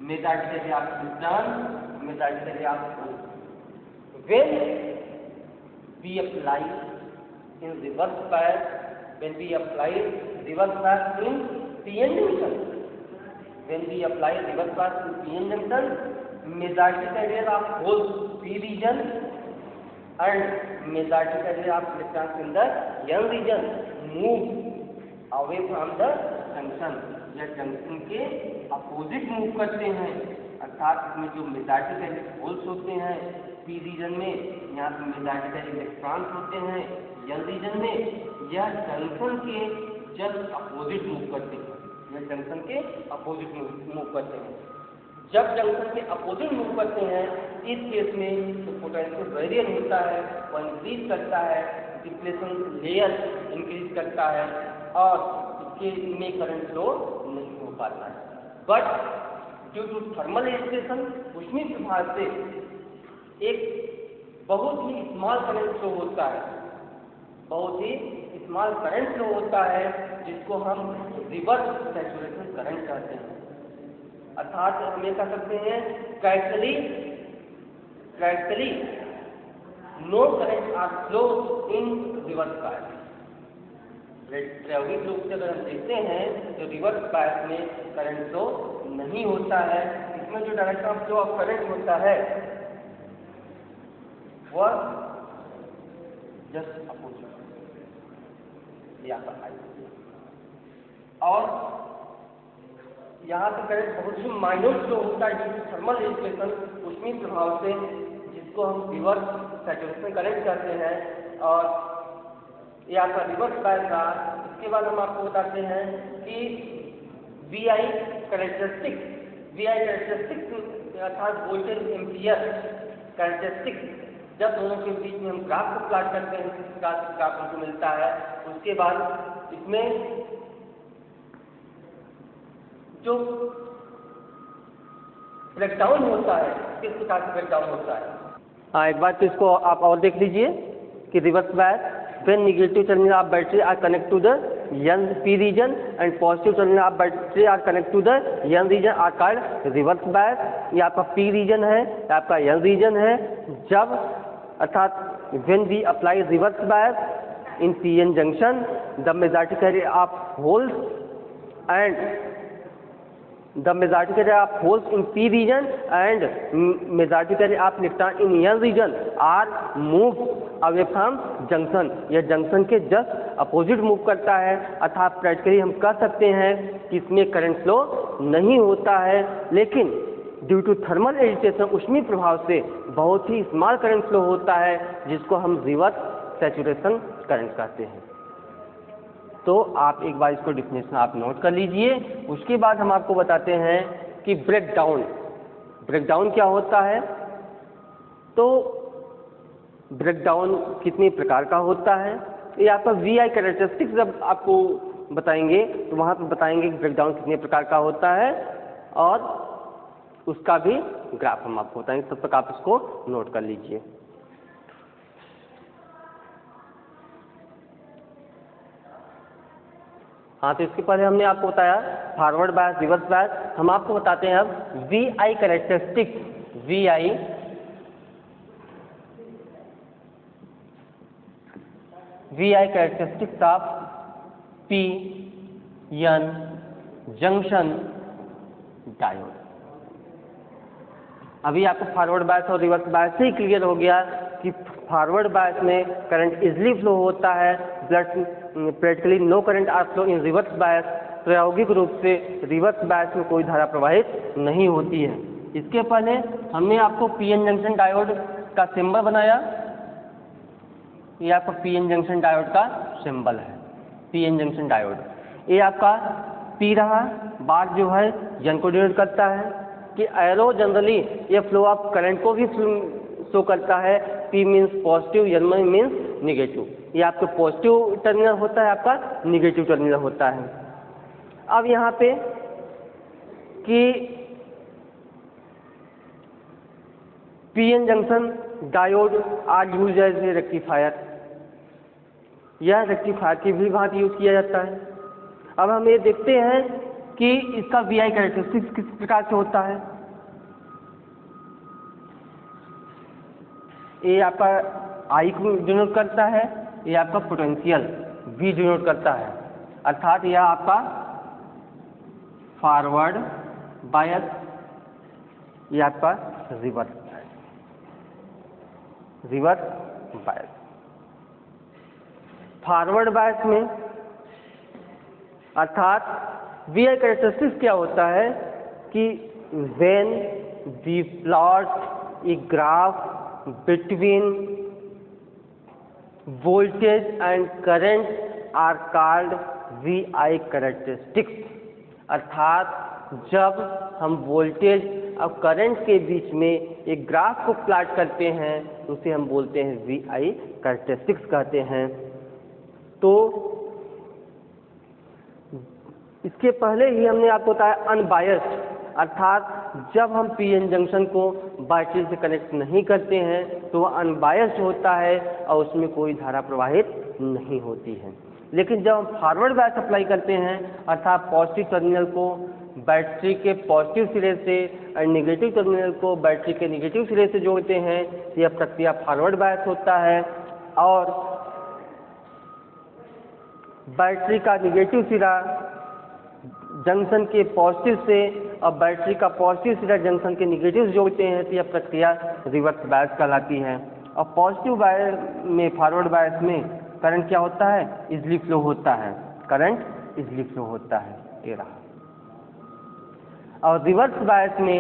majority carrier of electron, majority carrier of hole. When we apply in reverse bias, when we apply reverse bias in PN junction, when we apply reverse bias in PN junction, majority carrier of holes P region and majority carrier of electrons in the N region move away from the junction। या junction के opposite move करते हैं, अर्थात इसमें जो majority carrier holes होते हैं P region में, यहाँ पे मेजॉरिटी कैरियर इलेक्ट्रॉन्स होते हैं एन रीजन में, यह जंक्शन के जस्ट अपोजिट मूव करते हैं, यह जंक्शन के अपोजिट मूव करते हैं। जब जंक्शन के अपोजिट मूव करते हैं, इस केस में जो पोटेंशियल वेरिएंट होता है वह इंक्रीज करता है, डिप्लेशन लेयर इंक्रीज करता है और इसके में करंट फ्लो नहीं हो पाता है। But due to thermal agitation, ऊष्मीय प्रभाव से एक बहुत ही स्मॉल करंट फ्लो होता है, बहुत ही स्मॉल करंट फ्लो होता है, जिसको हम रिवर्स सैचुरेशन करंट कहते हैं। अर्थात हम ये कह सकते हैं practically no current are flow in reverse bias. प्रायोगिक रूप से अगर हम देखते हैं तो रिवर्स बायस में करंट फ्लो नहीं होता है। इसमें जो direction of flow of current होता है वह यहाँ पर आई। और यहाँ पे करंट बहुत ही माइन्यूट फ्लो होता है ड्यू टू थर्मल रेजिस्टेंस, ऊष्मीय प्रभाव से, जिसको हम रिवर्स सैचुरेशन करंट कहते हैं। और ये आपका रिवर्स बायस रहा। इसके बाद हम आपको बताते हैं कि VI कैरेक्टरिस्टिक्स अर्थात वोल्टेज एम्पियर कैरेक्टरिस्टिक्स, जब दोनों के बीच में हम ग्राफ को प्लॉट करते हैं, किस प्रकार से ग्राफ हमको मिलता है। उसके बाद इसमें जो ब्रेकडाउन होता है, किस प्रकार से ब्रेकडाउन होता है। हाँ, एक बार तो इसको आप और देख लीजिए कि reverse bias when negative terminal of battery are connected to the P region and positive terminal of battery are connected to the N region are called reverse bias। ये आपका P region है, आपका N region है। जब अर्थात when we apply reverse bias in PN junction, the majority carry of holes and the majority carry of holes in P region and majority carry of electron in N region are moved away from junction। यह junction के just opposite move करता है, अर्थात practically हम कह सकते हैं कि इसमें करंट फ्लो नहीं होता है, लेकिन ड्यू टू थर्मल एजिटेशन ऊष्मीय प्रभाव से बहुत ही स्मॉल करंट फ्लो होता है, जिसको हम रिवर्स सैचुरेशन करंट कहते हैं। तो आप एक बार इसको डिफिनेशन आप नोट कर लीजिए। उसके बाद हम आपको बताते हैं कि ब्रेकडाउन क्या होता है। तो ब्रेकडाउन कितने प्रकार का होता है, ये आपका VI कैरेक्टरिस्टिक्स जब आपको बताएंगे तो वहाँ पर बताएंगे कि ब्रेकडाउन कितने प्रकार का होता है, और उसका भी ग्राफ हम आपको बताएंगे। तब तक आप इसको नोट कर लीजिए। हाँ, तो इसके पहले हमने आपको बताया फॉरवर्ड बायस, रिवर्स बायस। हम आपको बताते हैं अब VI characteristics. VI characteristics of PN junction diode. अभी आपको फॉरवर्ड बायस और रिवर्स बायस से ही क्लियर हो गया कि फॉरवर्ड बायस में करंट इजीली फ्लो होता है, practically no current are flow in reverse bias. प्रायोगिक रूप से रिवर्स बायस में कोई धारा प्रवाहित नहीं होती है। इसके पहले हमने आपको PN जंक्शन डायोड का सिंबल बनाया। ये आपका PN जंक्शन डायोड का सिंबल है, PN जंक्शन डायोड। ये आपका P रहा, बार जो है जन को डिनोट करता है कि एरो जनरली ये फ्लो ऑफ करंट को भी शो करता है। P means positive, N means negative. ये आपका पॉजिटिव टर्मिनल होता है, आपका निगेटिव टर्मिनल होता है। अब यहाँ पे कि PN junction diode are use as a rectifier. यह रेक्टिफायर की भी भांति यूज किया जाता है। अब हम ये देखते हैं कि इसका VI कैरेक्टरिस्टिक्स किस प्रकार से होता है। ये आपका I को डिनोट करता है, ये आपका पोटेंशियल V डिनोट करता है, अर्थात यह आपका फॉरवर्ड बायस, ये आपका रिवर्स बायस। फॉरवर्ड बायस में अर्थात VI कैरेक्टरिस्टिक्स क्या होता है कि when we plot a graph between voltage and current are called VI characteristics. अर्थात जब हम वोल्टेज और करंट के बीच में एक ग्राफ को प्लॉट करते हैं तो उसे हम बोलते हैं VI कैरेक्टरिस्टिक्स कहते हैं। तो इसके पहले ही हमने आपको बताया अनबायस्ड, अर्थात जब हम PN जंक्शन को बैटरी से कनेक्ट नहीं करते हैं तो वह अनबायस्ड होता है और उसमें कोई धारा प्रवाहित नहीं होती है। लेकिन जब हम फॉरवर्ड बायस अप्लाई करते हैं, अर्थात पॉजिटिव टर्मिनल को बैटरी के पॉजिटिव सिरे से और नेगेटिव टर्मिनल को बैटरी के नेगेटिव सिरे से जोड़ते हैं, यह प्रक्रिया फॉरवर्ड बायस होता है। और बैटरी का नेगेटिव सिरा जंक्शन के पॉजिटिव से और बैटरी का पॉजिटिव सिरा जंक्शन के नेगेटिव जोड़ते हैं, तो यह प्रक्रिया रिवर्स बायस कहलाती है। और पॉजिटिव बायस में, फॉरवर्ड बायस में करंट क्या होता है, इजली फ्लो होता है, करंट इजली फ्लो होता है, ये रहा। और रिवर्स बायस में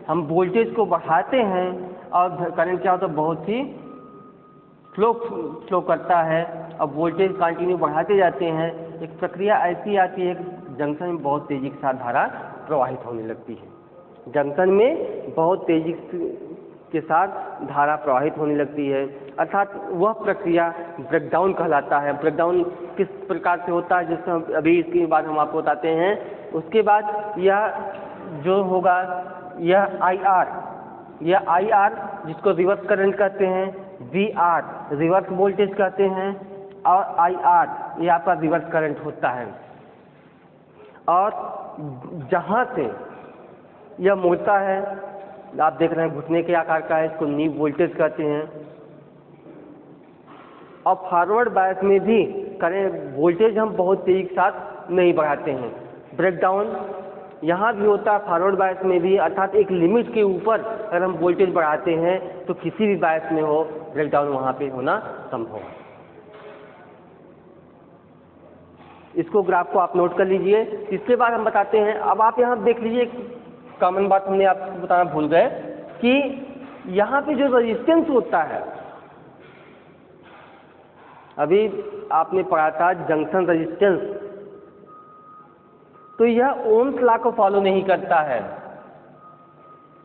हम वोल्टेज को बढ़ाते हैं और करंट क्या होता है, बहुत ही फ्लो करता है, अब वोल्टेज कंटिन्यू बढ़ाते जाते हैं। एक प्रक्रिया ऐसी आती है कि जंक्शन में बहुत तेजी के साथ धारा प्रवाहित होने लगती है, जंक्शन में बहुत तेजी के साथ धारा प्रवाहित होने लगती है, अर्थात वह प्रक्रिया ब्रेकडाउन कहलाता है। ब्रेकडाउन किस प्रकार से होता है, जिससे अभी इसके बाद हम आपको बताते हैं। उसके बाद यह जो होगा, यह आई आर जिसको रिवर्स करंट कहते हैं, वी आर रिवर्स वोल्टेज कहते हैं, और आई आर ये आपका रिवर्स करंट होता है। और जहाँ से यह मुड़ता है, आप देख रहे हैं घुटने के आकार का है, इसको नी वोल्टेज कहते हैं। और फॉरवर्ड बायस में भी करें वोल्टेज हम बहुत तेजी के साथ नहीं बढ़ाते हैं, ब्रेकडाउन यहाँ भी होता है फॉरवर्ड बायस में भी, अर्थात एक लिमिट के ऊपर अगर हम वोल्टेज बढ़ाते हैं तो किसी भी बायस में हो, ब्रेकडाउन वहाँ पे होना संभव है। इसको ग्राफ को आप नोट कर लीजिए। इसके बाद हम बताते हैं, अब आप यहाँ देख लीजिए, कॉमन बात हमने आपको बताना भूल गए कि यहाँ पे जो रेजिस्टेंस होता है, अभी आपने पढ़ा था जंक्शन रेजिस्टेंस, तो यह ओम्स लॉ को फॉलो नहीं करता है।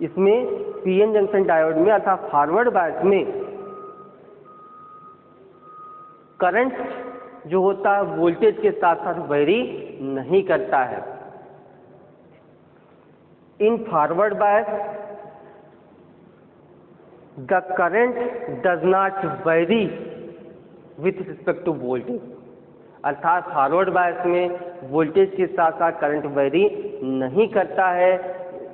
इसमें पीएन जंक्शन डायोड में अर्थात फॉरवर्ड बायस में करंट जो होता है वोल्टेज के साथ साथ वेरी नहीं करता है। In forward bias the current does not vary with respect to voltage, अर्थात फॉरवर्ड बायस में वोल्टेज के साथ साथ करंट वेरी नहीं करता है,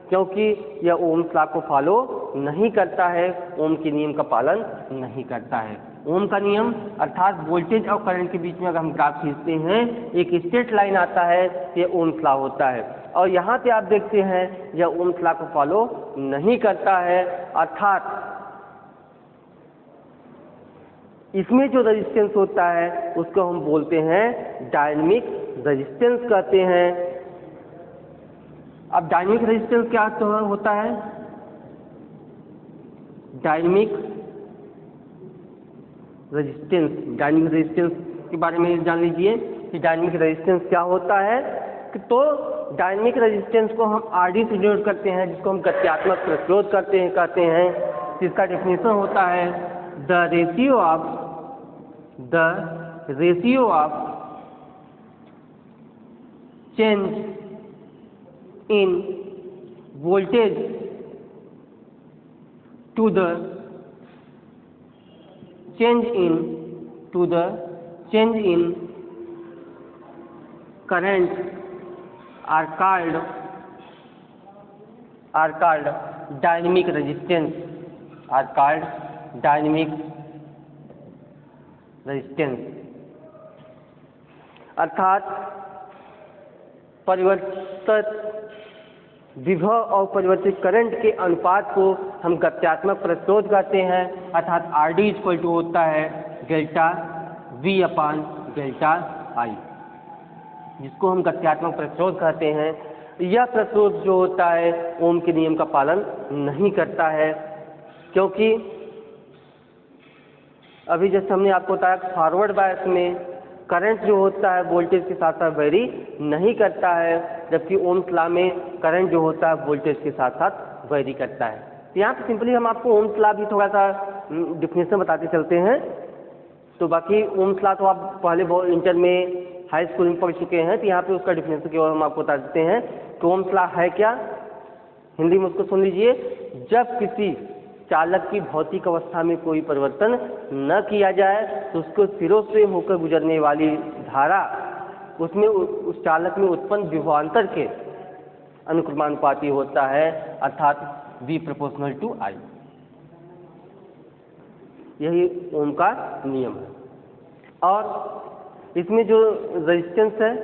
क्योंकि यह ओम्स लॉ को फॉलो नहीं करता है, ओम के नियम का पालन नहीं करता है। ओम का नियम अर्थात वोल्टेज और करंट के बीच में अगर हम ग्राफ खींचते हैं, एक स्ट्रेट लाइन आता है, यह ओम्स लॉ होता है। और यहाँ पे आप देखते हैं यह ओम्स लॉ को फॉलो नहीं करता है, अर्थात इसमें जो रेजिस्टेंस होता है उसको हम बोलते हैं डायनेमिक रेजिस्टेंस कहते हैं। अब डायनेमिक रेजिस्टेंस क्या होता है, डायनेमिक रेजिस्टेंस के बारे में जान लीजिए कि डायनेमिक रेजिस्टेंस क्या होता है। तो डायनेमिक रेजिस्टेंस को हम आरडी से डिनोट करते हैं, जिसको हम गत्यात्मक प्रतिरोध कहते हैं। जिसका डेफिनेशन होता है the ratio of change in voltage to the change in current are called dynamic resistance, अर्थात परिवर्तित विभव और परिवर्तित करंट के अनुपात को हम गत्यात्मक प्रतिरोध कहते हैं, अर्थात आर डी इक्वल टू होता है डेल्टा वी अपान डेल्टा आई, जिसको हम गत्यात्मक प्रतिरोध कहते हैं। यह प्रतिरोध जो होता है ओम के नियम का पालन नहीं करता है, क्योंकि अभी जैसे हमने आपको बताया फॉरवर्ड बायस में करंट जो होता है वोल्टेज के साथ साथ वेरी नहीं करता है, जबकि ओम्स लॉ में करंट जो होता है वोल्टेज के साथ साथ वेरी करता है। तो यहाँ पे सिंपली हम आपको ओम्स लॉ भी थोड़ा सा डिफिनेशन बताते चलते हैं। तो बाकी ओम्स लॉ तो आप पहले इंटर में हाई स्कूल में पढ़ चुके हैं, तो यहाँ पे उसका डिफिनेशन केवल हम आपको बता देते हैं कि ओम्स लॉ है क्या। हिंदी में उसको सुन लीजिए, जब किसी चालक की भौतिक अवस्था में कोई परिवर्तन न किया जाए तो उसको सिरों से होकर गुजरने वाली धारा उसमें उस चालक में उत्पन्न विभवांतर के अनुक्रमानुपाती होता है, अर्थात V प्रोपोर्शनल टू I। यही ओम का नियम है। और इसमें जो रेजिस्टेंस है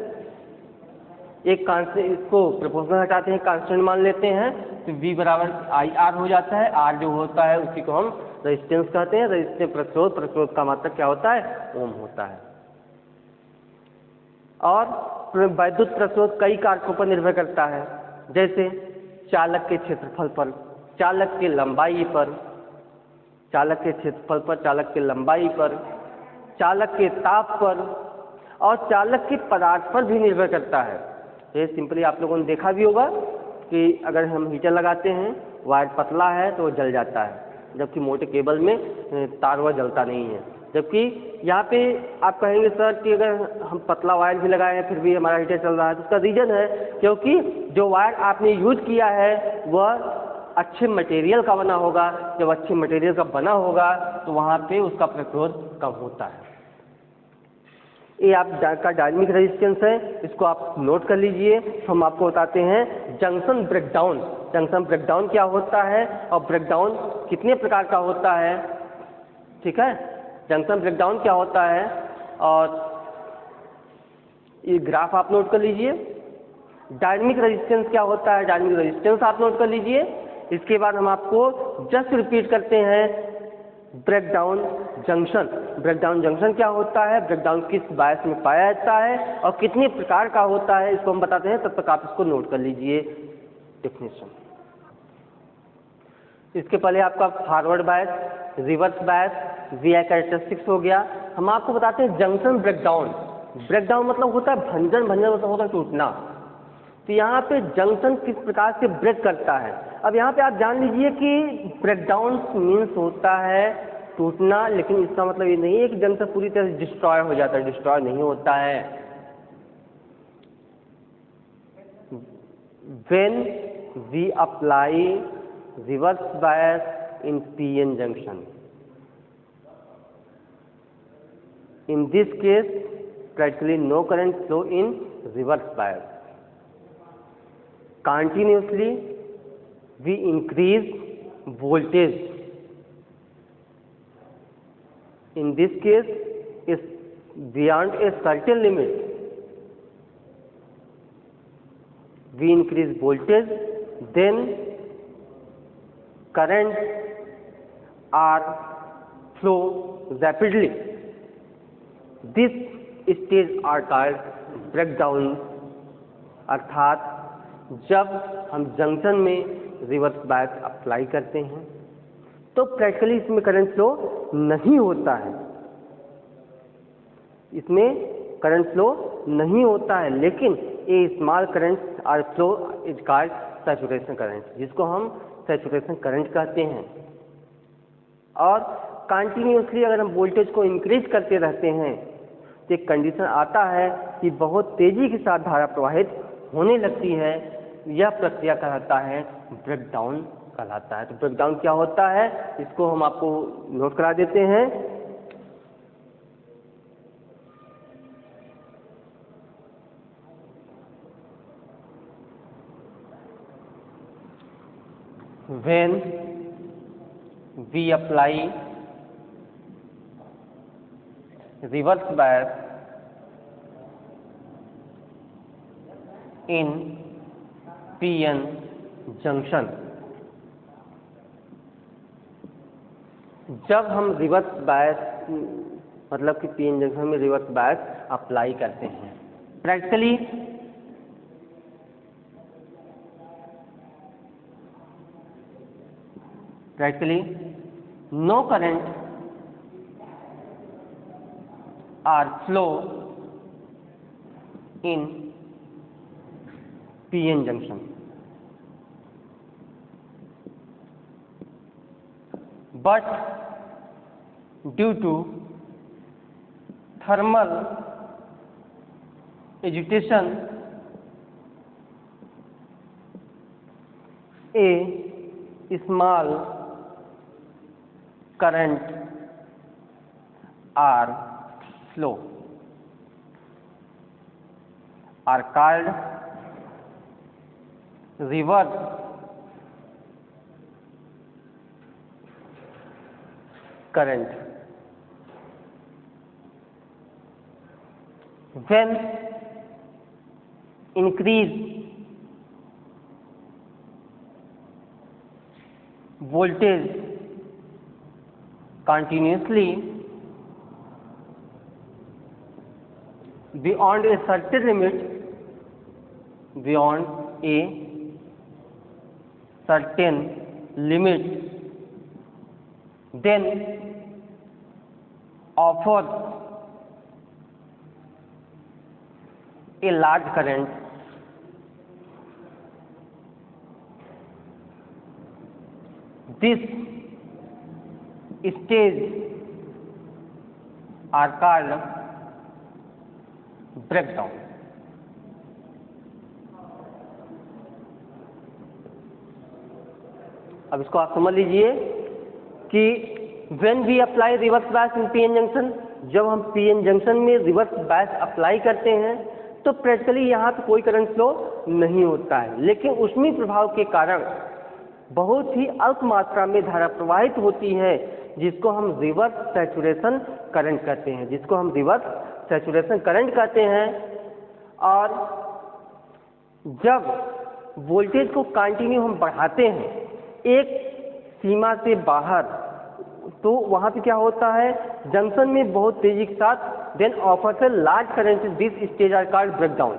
एक कांस्टेंट, इसको प्रोपोर्शनल हटाते हैं, कांस्टेंट मान लेते हैं, तो V बराबर आई आर हो जाता है। R जो होता है उसी को हम रेजिस्टेंस कहते हैं। रेजिस्टेंस प्रतिरोध, प्रतिरोध का मात्रक क्या होता है? ओम होता है। और वैद्युत प्रतिरोध कई कारकों पर निर्भर करता है, जैसे चालक के क्षेत्रफल पर, चालक की लंबाई पर, चालक के क्षेत्रफल पर, चालक की लंबाई पर, चालक के ताप पर और चालक के पदार्थ पर भी निर्भर करता है। ये सिंपली आप लोगों ने देखा भी होगा कि अगर हम हीटर लगाते हैं, वायर पतला है तो वो जल जाता है, जबकि मोटे केबल में तार वह जलता नहीं है। जबकि यहाँ पे आप कहेंगे सर कि अगर हम पतला वायर भी लगाए हैं फिर भी हमारा हीटर चल रहा है, तो उसका रीजन है क्योंकि जो वायर आपने यूज किया है वह अच्छे मटेरियल का बना होगा। जब अच्छे मटेरियल का बना होगा तो वहाँ पे उसका प्रतिरोध कम होता है। ये आपका डायनेमिक रेजिस्टेंस है, इसको आप नोट कर लीजिए। हम आपको बताते हैं जंक्शन ब्रेकडाउन। जंक्शन ब्रेकडाउन क्या होता है और ब्रेकडाउन कितने प्रकार का होता है, ठीक है। जंक्शन ब्रेकडाउन क्या होता है और ये ग्राफ आप नोट कर लीजिए। डायनेमिक रेजिस्टेंस क्या होता है, डायनेमिक रेजिस्टेंस आप नोट कर लीजिए। इसके बाद हम आपको जस्ट रिपीट करते हैं ब्रेकडाउन जंक्शन। ब्रेकडाउन जंक्शन क्या होता है, ब्रेकडाउन किस बायस में पाया जाता है और कितने प्रकार का होता है, इसको हम बताते हैं। तब तक आप इसको नोट कर लीजिए डेफिनेशन। इसके पहले आपका फॉरवर्ड बायस, रिवर्स बायस, वीआई कैरेक्टरिस्टिक्स हो गया। हम आपको बताते हैं जंक्शन ब्रेकडाउन। ब्रेकडाउन मतलब होता है भंजन, भंजन मतलब होता है टूटना। तो यहाँ पे जंक्शन किस प्रकार से ब्रेक करता है। अब यहाँ पे आप जान लीजिए कि ब्रेकडाउन मीन्स होता है टूटना, लेकिन इसका मतलब ये नहीं है कि जंक्शन पूरी तरह से डिस्ट्रॉय हो जाता है, डिस्ट्रॉय नहीं होता है। When we apply reverse bias in PN junction, in this case practically no current flow in reverse bias. Continuously we increase voltage. In this case is beyond a certain limit we increase voltage, then current are flow rapidly. This stage are called breakdown। अर्थात जब हम junction में reverse bias apply करते हैं तो practically इसमें current flow नहीं होता है, इसमें करंट फ्लो नहीं होता है, लेकिन a small current are flow is called saturation current, जिसको हम सैचुरेशन करंट कहते हैं। और कंटिन्यूसली अगर हम वोल्टेज को इंक्रीज करते रहते हैं तो एक कंडीशन आता है कि बहुत तेजी के साथ धारा प्रवाहित होने लगती है। यह प्रक्रिया कहलाता है ब्रेकडाउन कहलाता है। तो ब्रेकडाउन क्या होता है इसको हम आपको नोट करा देते हैं। When we apply reverse bias in PN junction, जब हम रिवर्स बायस मतलब कि पीएन जंक्शन में रिवर्स बायस अप्लाई करते हैं, practically no current or flow in PN junction, but due to thermal agitation a small current or flow are called reverse current. When increase voltage continuously beyond a certain limit, beyond a certain limit, then offers a large current. This stage are called breakdown. अब इसको आप समझ लीजिए कि when we apply reverse bias in PN junction, जब हम PN junction में reverse bias apply करते हैं तो प्रैक्टिकली यहाँ पे कोई करंट फ्लो नहीं होता है, लेकिन उसमें प्रभाव के कारण बहुत ही अल्प मात्रा में धारा प्रवाहित होती है, जिसको हम रिवर्स सैचुरेशन करंट कहते हैं, जिसको हम रिवर्स सैचुरेशन करंट कहते हैं। और जब वोल्टेज को कंटिन्यू हम बढ़ाते हैं एक सीमा से बाहर, तो वहाँ पे क्या होता है, जंक्शन में बहुत तेजी के साथ then offers a large current, this stage are called breakdown.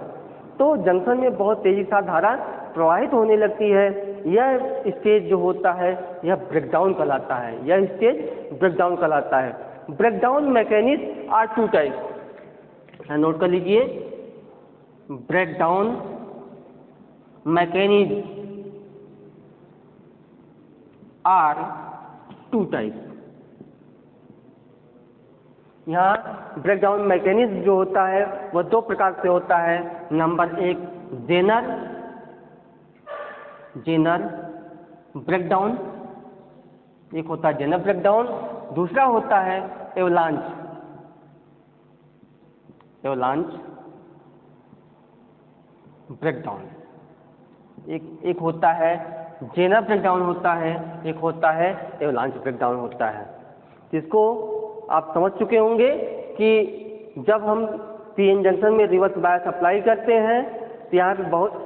तो जंक्शन में बहुत तेजी के साथ धारा प्रवाहित होने लगती है, यह स्टेज जो होता है यह ब्रेकडाउन कहलाता है, यह स्टेज ब्रेकडाउन कहलाता है। Breakdown mechanism are two type, note कर लीजिए, breakdown mechanism are two type. यहाँ ब्रेकडाउन मैकेनिज्म जो होता है वह दो प्रकार से होता है। नंबर एक जेनर ब्रेकडाउन, एक होता है जेनर ब्रेकडाउन, दूसरा होता है एवलांच ब्रेकडाउन। एक होता है जेनर ब्रेकडाउन होता है, एक होता है एवलांच ब्रेकडाउन होता है। जिसको आप समझ चुके होंगे कि जब हम पीएन जंक्शन में रिवर्स बायस अप्लाई करते हैं तो यहाँ पे बहुत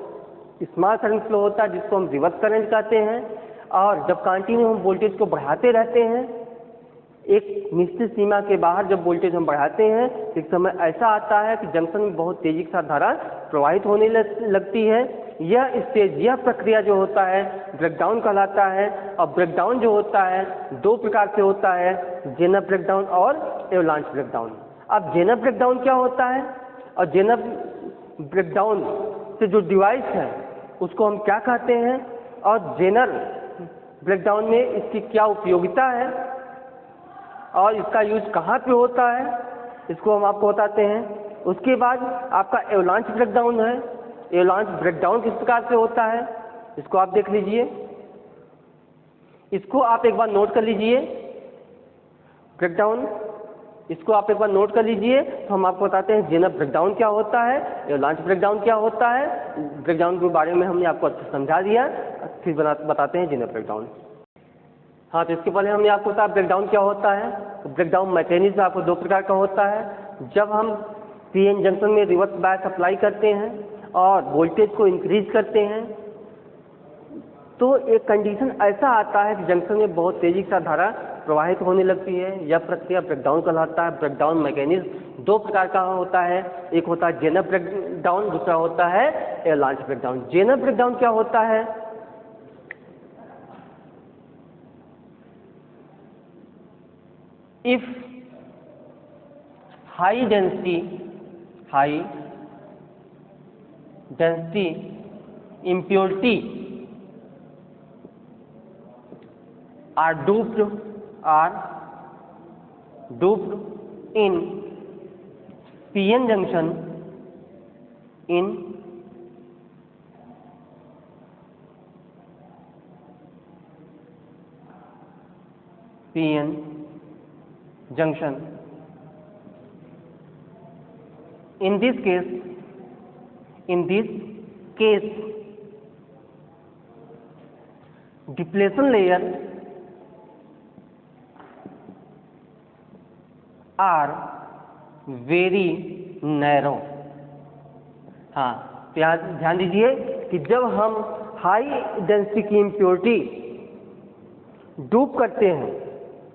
स्मॉल करंट फ्लो होता है, जिसको हम रिवर्स करंट कहते हैं। और जब कंटिन्यू हम वोल्टेज को बढ़ाते रहते हैं, एक निश्चित सीमा के बाहर जब वोल्टेज हम बढ़ाते हैं, एक समय ऐसा आता है कि जंक्शन में बहुत तेजी के साथ धारा प्रवाहित होने लगती है। यह स्टेज, यह प्रक्रिया जो होता है ब्रेकडाउन कहलाता है। और ब्रेकडाउन जो होता है दो प्रकार से होता है, जेनर ब्रेकडाउन और एवलांच ब्रेकडाउन। अब जेनर ब्रेकडाउन क्या होता है और जेनर ब्रेकडाउन से जो डिवाइस है उसको हम क्या कहते हैं, और जेनर ब्रेकडाउन में इसकी क्या उपयोगिता है और इसका यूज कहाँ पे होता है, इसको हम आपको बताते हैं। उसके बाद आपका एवलांच ब्रेकडाउन है। एवलांच ब्रेकडाउन किस प्रकार से होता है इसको आप देख लीजिए, इसको आप एक बार नोट कर लीजिए। ब्रेकडाउन, इसको आप एक बार नोट कर लीजिए, तो हम आपको बताते हैं जेनर ब्रेकडाउन क्या होता है, एवलांच ब्रेकडाउन क्या होता है। ब्रेकडाउन के बारे में हमने आपको अच्छा समझा दिया, फिर बताते हैं जेनर ब्रेकडाउन। हाँ, तो इसके पहले हमने आपको बताया ब्रेकडाउन क्या होता है। तो ब्रेकडाउन मैकेनिज्म आपको दो प्रकार का होता है। जब हम पीएन जंक्शन में रिवर्स बायस अप्लाई करते हैं और वोल्टेज को इंक्रीज करते हैं, तो एक कंडीशन ऐसा आता है कि जंक्शन में बहुत तेजी के साथ धारा प्रवाहित होने लगती है। यह प्रक्रिया ब्रेकडाउन कहलाता है। ब्रेकडाउन मैकेनिज्म दो प्रकार का होता है, एक होता है जेनर ब्रेकडाउन, दूसरा होता है एवलांच ब्रेकडाउन। जेनर ब्रेकडाउन क्या होता है, if high density impurity are doped in PN junction in this case depletion layer are very narrow। हाँ, तो यहाँ ध्यान दीजिए कि जब हम हाई डेंसिटी की इम्प्योरिटी डूप करते हैं,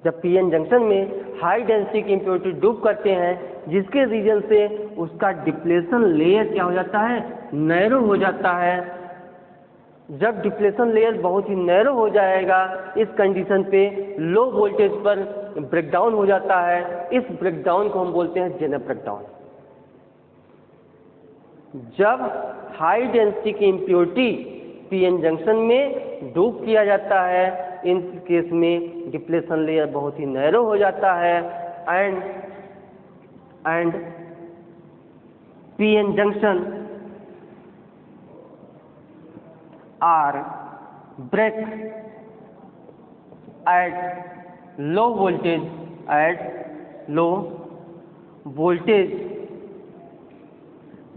जब पीएन जंक्शन में हाई डेंसिटी की इम्प्योरिटी डूप करते हैं, जिसके रीजन से उसका डिप्लेशन लेयर क्या हो जाता है, नैरो हो जाता है। जब डिप्लेशन लेयर बहुत ही नैरो हो जाएगा, इस कंडीशन पे लो वोल्टेज पर ब्रेकडाउन हो जाता है। इस ब्रेकडाउन को हम बोलते हैं जेनर ब्रेकडाउन। जब हाई डेंसिटी की इम्प्योरिटी पीएन जंक्शन में डूप किया जाता है, इन केस में डिप्लेशन लेयर बहुत ही नैरो हो जाता है and PN junction are break at low voltage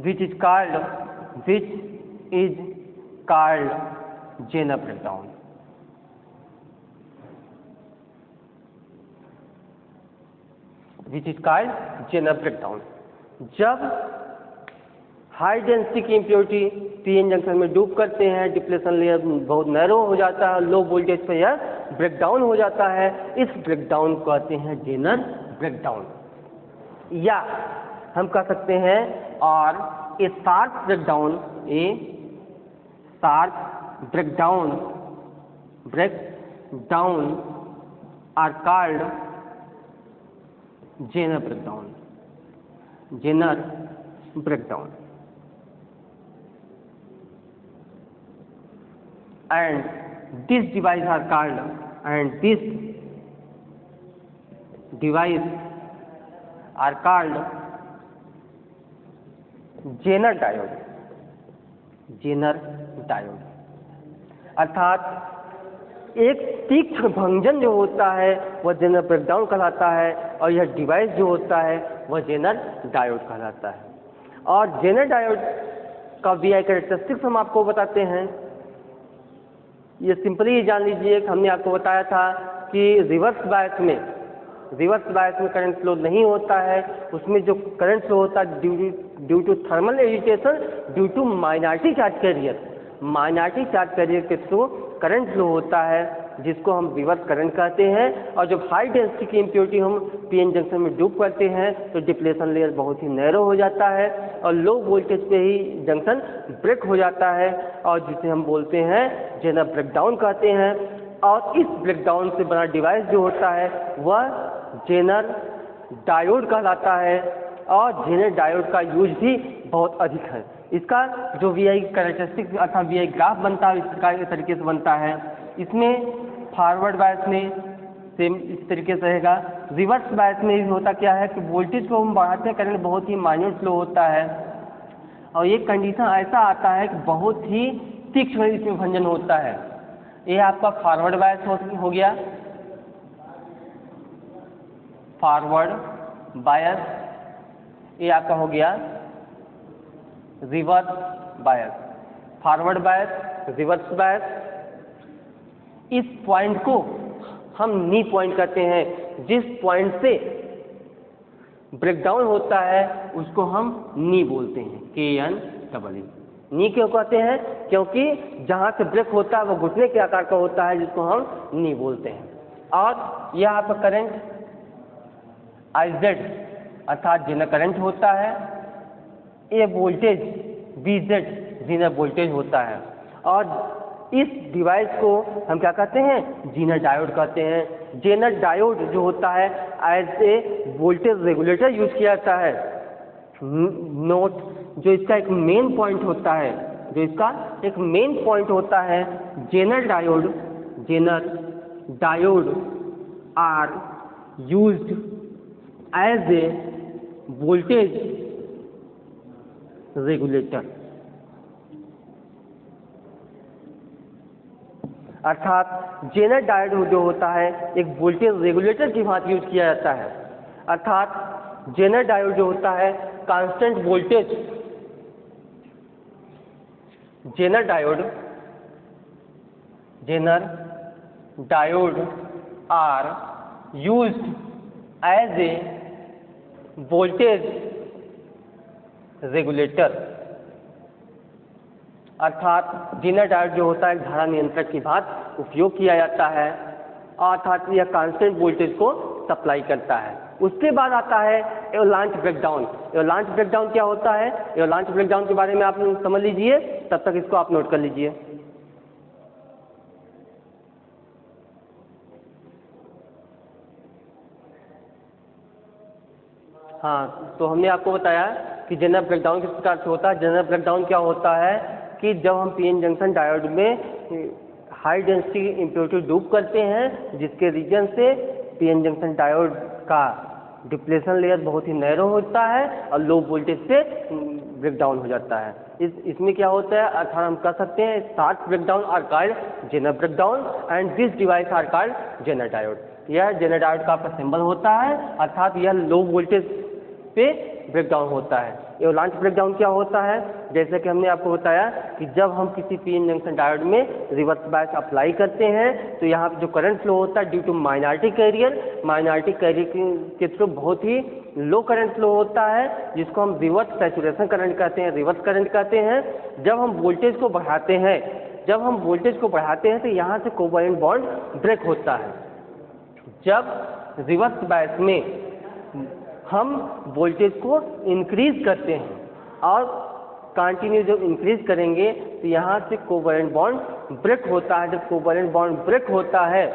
which is called Zener breakdown। जब हाई डेंसिटी की इम्प्योरिटी पीएन जंक्शन में डूप करते हैं, डिप्लेशन लेयर बहुत नैरो हो जाता है, लो वोल्टेज पर यह ब्रेकडाउन हो जाता है। इस ब्रेकडाउन को कहते हैं जेनर ब्रेकडाउन, या हम कह सकते हैं और a sharp breakdown are called Zener breakdown and this device are called Zener diode. अर्थात एक तीक्ष्ण भंजन जो होता है वह जेनर ब्रेकडाउन कहलाता है, और यह डिवाइस जो होता है वह जेनर डायोड कहलाता है। और जेनर डायोड का VI कैरेक्टरिस्टिक्स हम आपको बताते हैं। ये सिंपली ये जान लीजिए कि हमने आपको बताया था कि रिवर्स बायस में करंट फ्लो नहीं होता है। उसमें जो करंट फ्लो होता है due to thermal agitation, due to minority charge carrier के थ्रू करंट फ्लो होता है, जिसको हम रिवर्स करंट कहते हैं। और जब हाई डेंसिटी की इम्प्योरिटी हम पीएन जंक्शन में डूप करते हैं तो डिप्लेशन लेयर बहुत ही नैरो हो जाता है और लो वोल्टेज पे ही जंक्शन ब्रेक हो जाता है, और जिसे हम बोलते हैं जेनर ब्रेकडाउन कहते हैं। और इस ब्रेकडाउन से बना डिवाइस जो होता है वह जेनर डायोड कहलाता है, और जेनर डायोड का यूज भी बहुत अधिक है। इसका जो VI कैरेक्टरिस्टिक्स अर्थात VI ग्राफ बनता है इस तरीके से बनता है। इसमें फॉरवर्ड बायस में सेम इस तरीके से रहेगा। रिवर्स बायस में भी होता क्या है कि वोल्टेज को हम बढ़ाते हैं, करंट बहुत ही माइन्यूट फ्लो होता है, और ये कंडीशन ऐसा आता है कि बहुत ही तीक्ष्ण इसमें भंजन होता है। ये आपका फॉरवर्ड बायस हो गया, फॉरवर्ड बायस। ये आपका हो गया reverse bias. Forward bias, reverse बायस। इस पॉइंट को हम नी पॉइंट कहते हैं। जिस पॉइंट से ब्रेकडाउन होता है उसको हम नी बोलते हैं, KNEE। नी क्यों कहते हैं? क्योंकि जहाँ से ब्रेक होता है वो घुटने के आकार का होता है, जिसको हम नी बोलते हैं। और यह आपका करंट IZ अर्थात जेनर करंट होता है। ये वोल्टेज VZ जेनर वोल्टेज होता है। और इस डिवाइस को हम क्या कहते हैं? जेनर डायोड कहते हैं। जेनर डायोड जो होता है as a voltage regulator use किया जाता है। नोट, जो इसका एक मेन पॉइंट होता है, Zener diode are used as a voltage regulator. अर्थात जेनर डायोड जो होता है एक वोल्टेज रेगुलेटर की भांति यूज किया जाता है। अर्थात जेनर डायोड जो होता है constant voltage, Zener diode are used as a voltage regulator. अर्थात जेनर डायोड जो होता है धारा नियंत्रक की बात उपयोग किया जाता है, अर्थात यह कांस्टेंट वोल्टेज को सप्लाई करता है। उसके बाद आता है एवलांच ब्रेकडाउन। एवलांच ब्रेकडाउन क्या होता है? एवलांच ब्रेकडाउन के बारे में आप समझ लीजिए, तब तक इसको आप नोट कर लीजिए। हाँ, तो हमने आपको बताया कि जेनर ब्रेकडाउन किस प्रकार से होता है। जेनर ब्रेकडाउन क्या होता है कि जब हम पीएन जंक्शन डायोड में हाई डेंसिटी इम्प्योरिटी डूप करते हैं, जिसके रीजन से पीएन जंक्शन डायोड का डिप्लेशन लेयर बहुत ही नैरो होता है और लो वोल्टेज से ब्रेकडाउन हो जाता है। इसमें क्या होता है, अर्थात हम कह सकते हैं short breakdown are called Zener breakdown and this device are called Zener diode. यह जेनर डायोड का आपका सिंबल होता है, अर्थात यह लो वोल्टेज पे ब्रेकडाउन होता है। एवलांच ब्रेकडाउन क्या होता है? जैसे कि हमने आपको बताया कि जब हम किसी पीएन जंक्शन डायोड में रिवर्स बायस अप्लाई करते हैं तो यहाँ पे जो करंट फ्लो होता है ड्यू टू माइनॉरिटी कैरियर के थ्रू बहुत ही लो करंट फ्लो होता है, जिसको हम रिवर्स सैचुरेशन करंट कहते हैं, रिवर्स करंट कहते हैं। जब हम वोल्टेज को बढ़ाते हैं तो यहाँ से कोवैलेंट बॉन्ड ब्रेक होता है। जब रिवर्स बायस में हम वोल्टेज को इंक्रीज करते हैं और कंटिन्यू जब इंक्रीज करेंगे तो यहाँ से कोवैलेंट बॉन्ड ब्रेक होता है। जब कोवैलेंट बॉन्ड ब्रेक होता है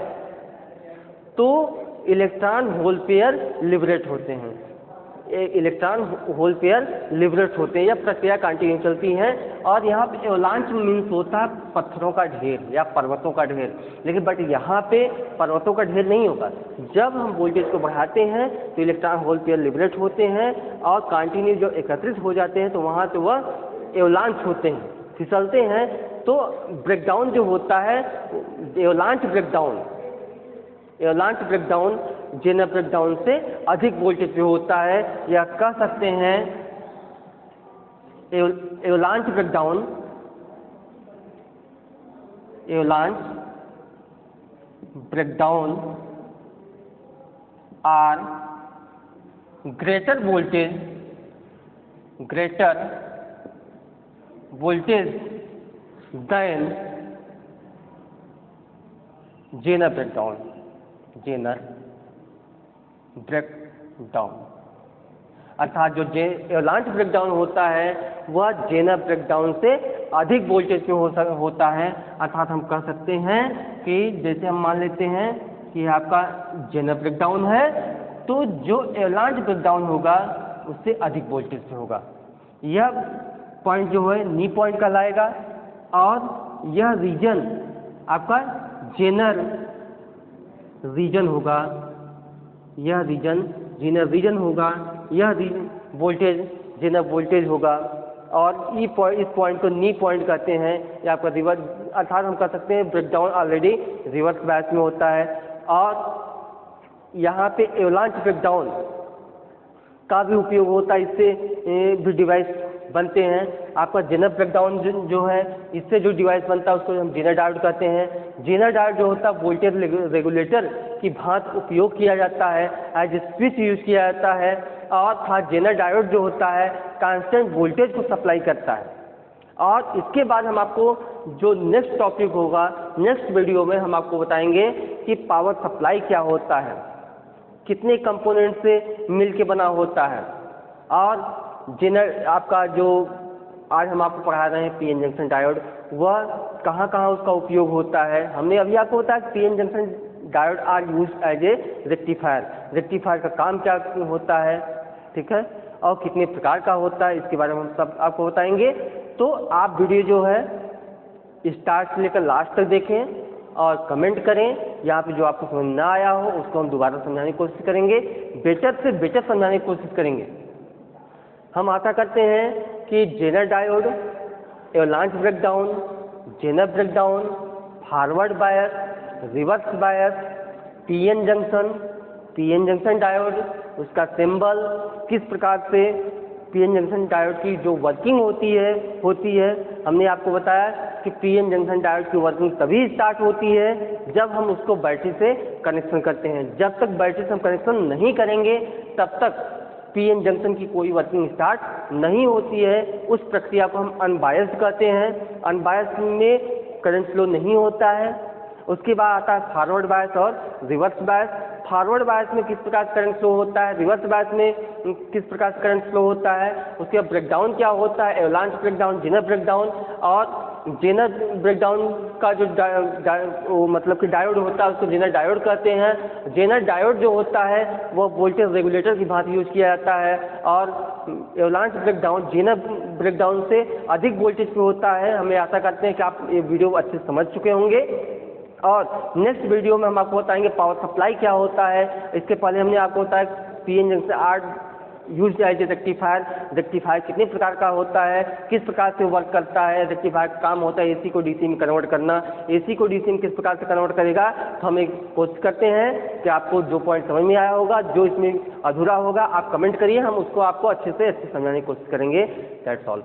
तो इलेक्ट्रॉन होल पेयर लिबरेट होते हैं, इलेक्ट्रॉन होल पेयर लिबरेट होते हैं। यह प्रक्रिया कंटिन्यू चलती है और यहाँ पे एवलांच मीन्स होता है पत्थरों का ढेर या पर्वतों का ढेर, लेकिन बट यहाँ पे पर्वतों का ढेर नहीं होगा। जब हम वोल्टेज को बढ़ाते हैं तो इलेक्ट्रॉन होल पेयर लिबरेट होते हैं और कंटिन्यू जो एकत्रित हो जाते हैं तो वहाँ से वह एवलांच होते हैं, फिसलते हैं। तो ब्रेकडाउन जो होता है एवलांच ब्रेकडाउन जेनर ब्रेकडाउन से अधिक वोल्टेज पे होता है, या कह सकते हैं avalanche breakdown are greater voltage than Zener breakdown. अर्थात जो एवलांच ब्रेकडाउन होता है वह जेनर ब्रेकडाउन से अधिक वोल्टेज पे होता है। अर्थात हम कह सकते हैं कि जैसे हम मान लेते हैं कि आपका जेनर ब्रेकडाउन है तो जो एवलांच ब्रेकडाउन होगा उससे अधिक वोल्टेज पे होगा। यह पॉइंट जो है नी पॉइंट कहलाएगा और यह रीजन आपका जेनर रीजन होगा, यह रीजन जेनर रीजन होगा, यह वोल्टेज जेनर वोल्टेज होगा और इस पॉइंट को नी पॉइंट कहते हैं। या आपका रिवर्स, अर्थात हम कह सकते हैं ब्रेकडाउन ऑलरेडी रिवर्स बायस में होता है। और यहाँ पे एवलांच ब्रेकडाउन का भी उपयोग होता है, इससे भी डिवाइस बनते हैं। आपका जेनर ब्रेकडाउन जो है इससे जो डिवाइस बनता है उसको हम जेनर डायोड कहते हैं। जेनर डायोड जो होता है वोल्टेज रेगुलेटर की भांति उपयोग किया जाता है, एज ए स्विच यूज किया जाता है। और था जेनर डायोड जो होता है कांस्टेंट वोल्टेज को सप्लाई करता है। और इसके बाद हम आपको जो नेक्स्ट टॉपिक होगा, नेक्स्ट वीडियो में हम आपको बताएंगे कि पावर सप्लाई क्या होता है, कितने कंपोनेंट से मिलके बना होता है, और जेनर आपका जो आज हम आपको पढ़ा रहे हैं पीएन जंक्शन डायोड, वह कहाँ कहाँ उसका उपयोग होता है। हमने अभी आपको बताया PN junction diode are use as a rectifier. Rectifier का काम क्या होता है, ठीक है, और कितने प्रकार का होता है, इसके बारे में हम सब आपको बताएंगे। तो आप वीडियो जो है स्टार्ट से लेकर लास्ट तक देखें और कमेंट करें। यहाँ पे जो आपको समझ ना आया हो उसको हम दोबारा समझाने की कोशिश करेंगे, बेटर से बेटर समझाने की कोशिश करेंगे। हम आशा करते हैं कि Zener diode, avalanche breakdown, Zener breakdown, forward bias, reverse bias, PN junction diode, उसका सिंबल, किस प्रकार से पीएन जंक्शन डायोड की जो वर्किंग होती है। हमने आपको बताया कि पीएन जंक्शन डायोड की वर्किंग तभी स्टार्ट होती है जब हम उसको बैटरी से कनेक्शन करते हैं। जब तक बैटरी से हम कनेक्शन नहीं करेंगे पीएन जंक्शन की कोई वर्किंग स्टार्ट नहीं होती है, उस प्रक्रिया को हम अनबायस्ड कहते हैं। अनबायस्ड में करंट फ्लो नहीं होता है। उसके बाद आता है फॉरवर्ड बायस और रिवर्स बायस। फॉरवर्ड बायस में किस प्रकार करंट फ्लो होता है, रिवर्स बायस में किस प्रकार से करंट फ्लो होता है। उसके बाद ब्रेकडाउन क्या होता है, एवलांच ब्रेकडाउन, जेनर ब्रेकडाउन। और जेनर ब्रेकडाउन का जो मतलब कि डायोड होता है उसको जेनर डायोड कहते हैं। जेनर डायोड जो होता है वो वोल्टेज रेगुलेटर की भांति यूज किया जाता है। और एवलांच ब्रेकडाउन जेनर ब्रेकडाउन से अधिक वोल्टेज पे होता है। हमें आशा करते हैं कि आप ये वीडियो अच्छे से समझ चुके होंगे। और नेक्स्ट वीडियो में हम आपको बताएंगे पावर सप्लाई क्या होता है। इसके पहले हमने आपको बताया PN junction 8 use as a rectifier. Rectifier कितने प्रकार का होता है, किस प्रकार से वर्क करता है। रेक्टिफायर का काम होता है एसी को डीसी में कन्वर्ट करना। एसी को डीसी में किस प्रकार से कन्वर्ट करेगा, तो हम एक कोशिश करते हैं कि आपको जो पॉइंट समझ में आया होगा, जो इसमें अधूरा होगा आप कमेंट करिए, हम उसको आपको अच्छे से समझाने की कोशिश करेंगे। That's all.